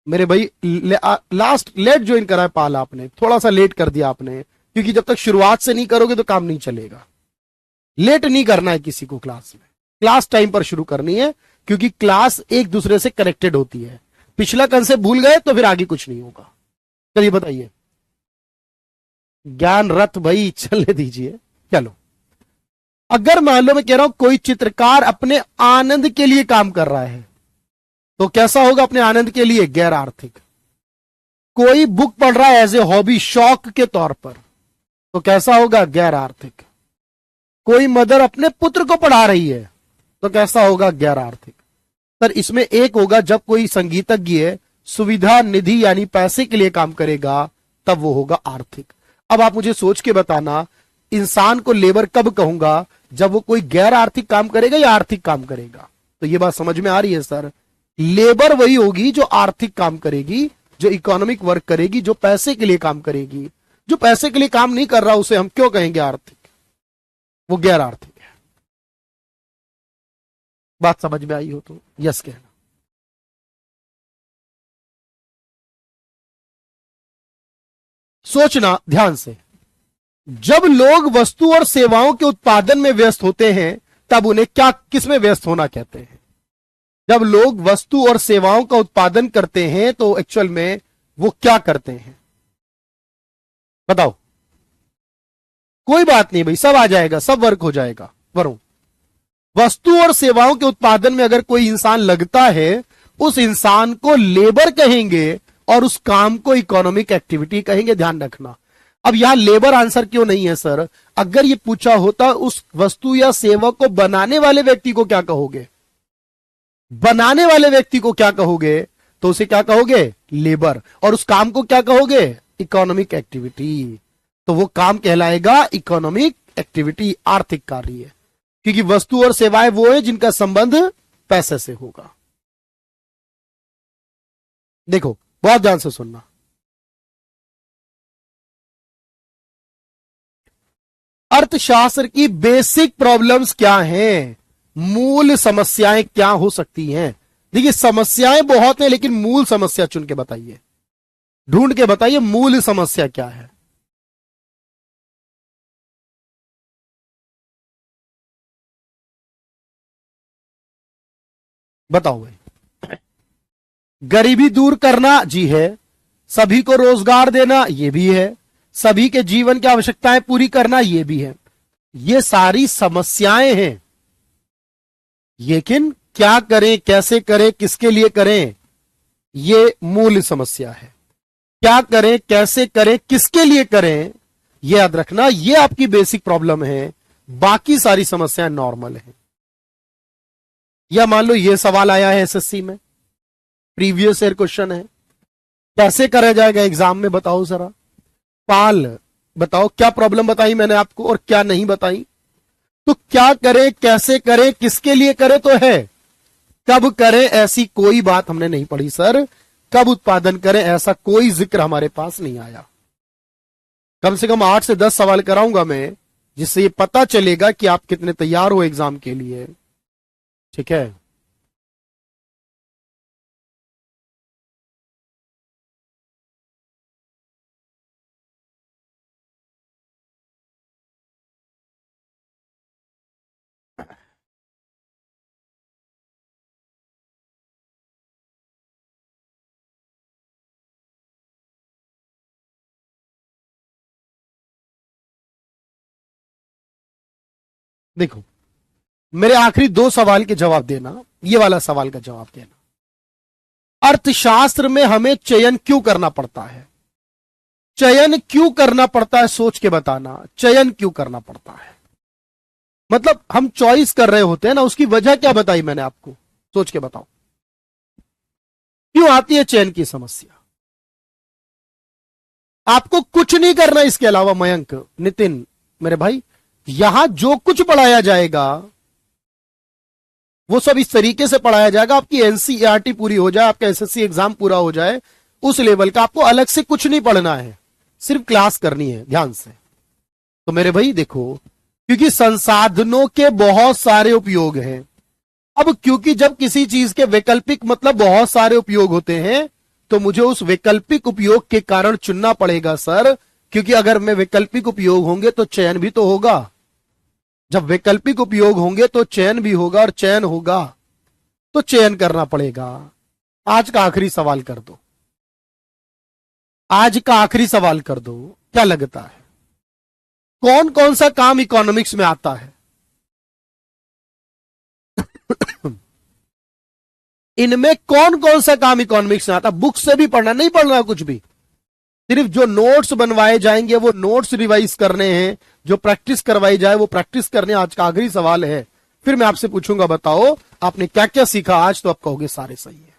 मेरे भाई लास्ट लेट ज्वाइन करा है पाल आपने, थोड़ा सा लेट कर दिया आपने, क्योंकि जब तक शुरुआत से नहीं करोगे तो काम नहीं चलेगा। लेट नहीं करना है किसी को क्लास में, क्लास टाइम पर शुरू करनी है, क्योंकि क्लास एक दूसरे से कनेक्टेड होती है। पिछला कंसेप्ट भूल गए तो फिर आगे कुछ नहीं होगा। चलिए बताइए, ज्ञान रथ भाई चलने दीजिए। चलो, अगर मान लो मैं कह रहा हूं कोई चित्रकार अपने आनंद के लिए काम कर रहा है, तो कैसा होगा अपने आनंद के लिए? गैर आर्थिक। कोई बुक पढ़ रहा है एज ए हॉबी, शौक के तौर पर, तो कैसा होगा? गैर आर्थिक। कोई मदर अपने पुत्र को पढ़ा रही है, तो कैसा होगा? गैर आर्थिक। सर इसमें एक होगा जब कोई संगीतज्ञ सुविधा निधि यानी पैसे के लिए काम करेगा, तब वो होगा आर्थिक। अब आप मुझे सोच के बताना, इंसान को लेबर कब कहूंगा? जब वो कोई गैर आर्थिक काम करेगा या आर्थिक काम करेगा? तो ये बात समझ में आ रही है सर? लेबर वही होगी जो आर्थिक काम करेगी, जो इकोनॉमिक वर्क करेगी, जो पैसे के लिए काम करेगी। जो पैसे के लिए काम नहीं कर रहा उसे हम क्यों कहेंगे आर्थिक? वो गैर आर्थिक है। बात समझ में आई हो तो यस कहना। सोचना ध्यान से, जब लोग वस्तु और सेवाओं के उत्पादन में व्यस्त होते हैं तब उन्हें क्या, किसमें व्यस्त होना कहते हैं? जब लोग वस्तु और सेवाओं का उत्पादन करते हैं तो एक्चुअल में वो क्या करते हैं? बताओ। कोई बात नहीं भाई, सब आ जाएगा, सब वर्क हो जाएगा। वरुण, वस्तु और सेवाओं के उत्पादन में अगर कोई इंसान लगता है, उस इंसान को लेबर कहेंगे और उस काम को इकोनॉमिक एक्टिविटी कहेंगे। ध्यान रखना। अब यहां लेबर आंसर क्यों नहीं है सर? अगर ये पूछा होता उस वस्तु या सेवा को बनाने वाले व्यक्ति को क्या कहोगे? बनाने वाले व्यक्ति को क्या कहोगे? तो उसे क्या कहोगे? लेबर। और उस काम को क्या कहोगे? Economic activity. तो वो काम कहलाएगा इकोनॉमिक एक्टिविटी, आर्थिक कार्य है, क्योंकि वस्तु और सेवाएं वो है जिनका संबंध पैसे से होगा। देखो बहुत ध्यान से सुनना, अर्थशास्त्र की बेसिक प्रॉब्लम्स क्या हैं, मूल समस्याएं क्या हो सकती हैं? देखिए समस्याएं बहुत हैं, लेकिन मूल समस्या चुन के बताइए, ढूंढ के बताइए मूल समस्या क्या है। बताओ भाई। गरीबी दूर करना जी है, सभी को रोजगार देना ये भी है, सभी के जीवन की आवश्यकताएं पूरी करना ये भी है। ये सारी समस्याएं हैं, लेकिन क्या करें, कैसे करें, किसके लिए करें, ये मूल समस्या है। क्या करें, कैसे करें, किसके लिए करें, ये याद रखना, ये आपकी बेसिक प्रॉब्लम है। बाकी सारी समस्याएं नॉर्मल हैं। या मान लो ये सवाल आया है एसएससी में, प्रीवियस ईयर क्वेश्चन है, कैसे करा जाएगा एग्जाम में? बताओ जरा। पाल बताओ, क्या प्रॉब्लम बताई मैंने आपको और क्या नहीं बताई? तो क्या करें, कैसे करें, किसके लिए करें तो है, कब करें ऐसी कोई बात हमने नहीं पढ़ी सर। कब उत्पादन करें ऐसा कोई जिक्र हमारे पास नहीं आया। कम से कम 8 से 10 सवाल कराऊंगा मैं, जिससे ये पता चलेगा कि आप कितने तैयार हो एग्जाम के लिए। ठीक है, देखो मेरे आखिरी 2 सवाल के जवाब देना, ये वाला सवाल का जवाब देना। अर्थशास्त्र में हमें चयन क्यों करना पड़ता है? चयन क्यों करना पड़ता है, सोच के बताना। चयन क्यों करना पड़ता है? मतलब हम चॉइस कर रहे होते हैं ना, उसकी वजह क्या बताई मैंने आपको? सोच के बताओ। क्यों आती है चयन की समस्या? आपको कुछ नहीं करना इसके अलावा। मयंक, नितिन, मेरे भाई, यहां जो कुछ पढ़ाया जाएगा वो सब इस तरीके से पढ़ाया जाएगा, आपकी एनसीईआरटी पूरी हो जाए, आपका एसएससी एग्जाम पूरा हो जाए, उस लेवल का। आपको अलग से कुछ नहीं पढ़ना है, सिर्फ क्लास करनी है ध्यान से। तो मेरे भाई देखो, क्योंकि संसाधनों के बहुत सारे उपयोग हैं। अब क्योंकि जब किसी चीज के वैकल्पिक मतलब बहुत सारे उपयोग होते हैं, तो मुझे उस वैकल्पिक उपयोग के कारण चुनना पड़ेगा सर, क्योंकि अगर मैं वैकल्पिक उपयोग होंगे तो चयन भी तो होगा। जब वैकल्पिक उपयोग होंगे तो चयन भी होगा, और चयन होगा तो चयन करना पड़ेगा। आज का आखिरी सवाल कर दो, आज का आखिरी सवाल कर दो। क्या लगता है कौन कौन सा काम इकोनॉमिक्स में आता है? इनमें कौन कौन सा काम इकोनॉमिक्स में आता? बुक से भी पढ़ना, नहीं पढ़ना कुछ भी, सिर्फ जो नोट्स बनवाए जाएंगे वो नोट्स रिवाइज करने हैं, जो प्रैक्टिस करवाई जाए वो प्रैक्टिस करने। आज का आखिरी सवाल है, फिर मैं आपसे पूछूंगा बताओ आपने क्या क्या सीखा आज, तो आप कहोगे सारे सही है।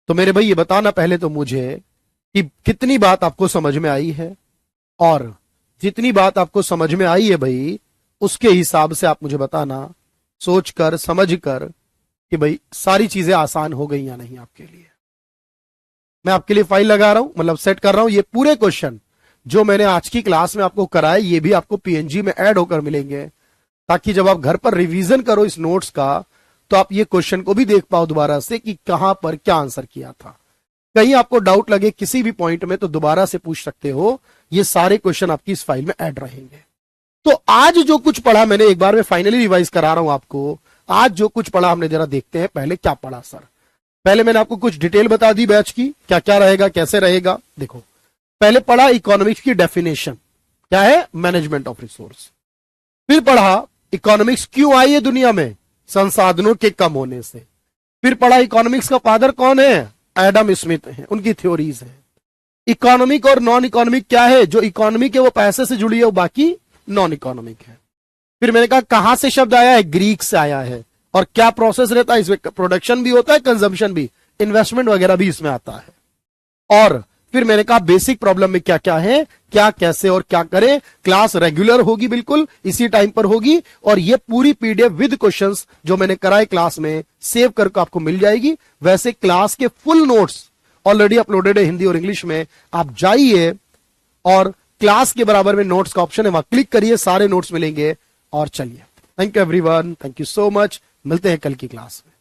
तो मेरे भाई ये बताना पहले तो मुझे कि कितनी बात आपको समझ में आई है, और जितनी बात आपको समझ में आई है भाई उसके हिसाब से आप मुझे बताना, सोचकर समझकर, कि भाई सारी चीजें आसान हो गई या नहीं आपके लिए। मैं आपके लिए फाइल लगा रहा हूं, मतलब सेट कर रहा हूं। ये पूरे क्वेश्चन जो मैंने आज की क्लास में आपको कराए, ये भी आपको पीएनजी में ऐड होकर मिलेंगे, ताकि जब आप घर पर रिवीजन करो इस नोट्स का, तो आप ये क्वेश्चन को भी देख पाओ दोबारा से कि कहां पर क्या आंसर किया था। कहीं आपको डाउट लगे किसी भी पॉइंट में तो दोबारा से पूछ सकते हो। ये सारे क्वेश्चन आपकी इस फाइल में ऐड रहेंगे। तो आज जो कुछ पढ़ा मैंने, एक बार मैं फाइनली रिवाइज करा रहा हूं आपको। आज जो कुछ पढ़ा हमने, जरा देखते हैं पहले क्या पढ़ा सर। पहले मैंने आपको कुछ डिटेल बता दी बैच की, क्या क्या रहेगा कैसे रहेगा। देखो, पहले पढ़ा इकोनॉमिक्स की डेफिनेशन, क्या है? Management of resource. फिर पढ़ा इकोनॉमिक्स क्यों आई है दुनिया में, संसाधनों के कम होने से। फिर पढ़ा इकोनॉमिक्स का फादर कौन है, एडम स्मिथ है, उनकी थ्योरीज है। इकोनॉमिक और नॉन इकोनॉमिक क्या है, जो इकोनॉमिक है वो पैसे से जुड़ी है, वो बाकी नॉन इकोनॉमिक है। फिर मैंने कहा कहां से शब्द आया है, ग्रीक से आया है, और क्या प्रोसेस रहता है इसमें, प्रोडक्शन भी होता है, कंजम्पशन भी, इन्वेस्टमेंट वगैरह भी इसमें आता है। और फिर मैंने कहा बेसिक प्रॉब्लम में क्या क्या है, क्या कैसे और क्या करें। क्लास रेगुलर होगी, बिल्कुल इसी टाइम पर होगी, और ये पूरी पीडीएफ विद क्वेश्चंस जो मैंने कराए क्लास में सेव करके आपको मिल जाएगी। वैसे क्लास के फुल नोट्स ऑलरेडी अपलोडेड है हिंदी और इंग्लिश में, आप जाइए और क्लास के बराबर में नोट्स का ऑप्शन है, वहां क्लिक करिए, सारे नोट्स मिलेंगे। और चलिए, thank you everyone, thank you so much. मिलते हैं कल की क्लास में।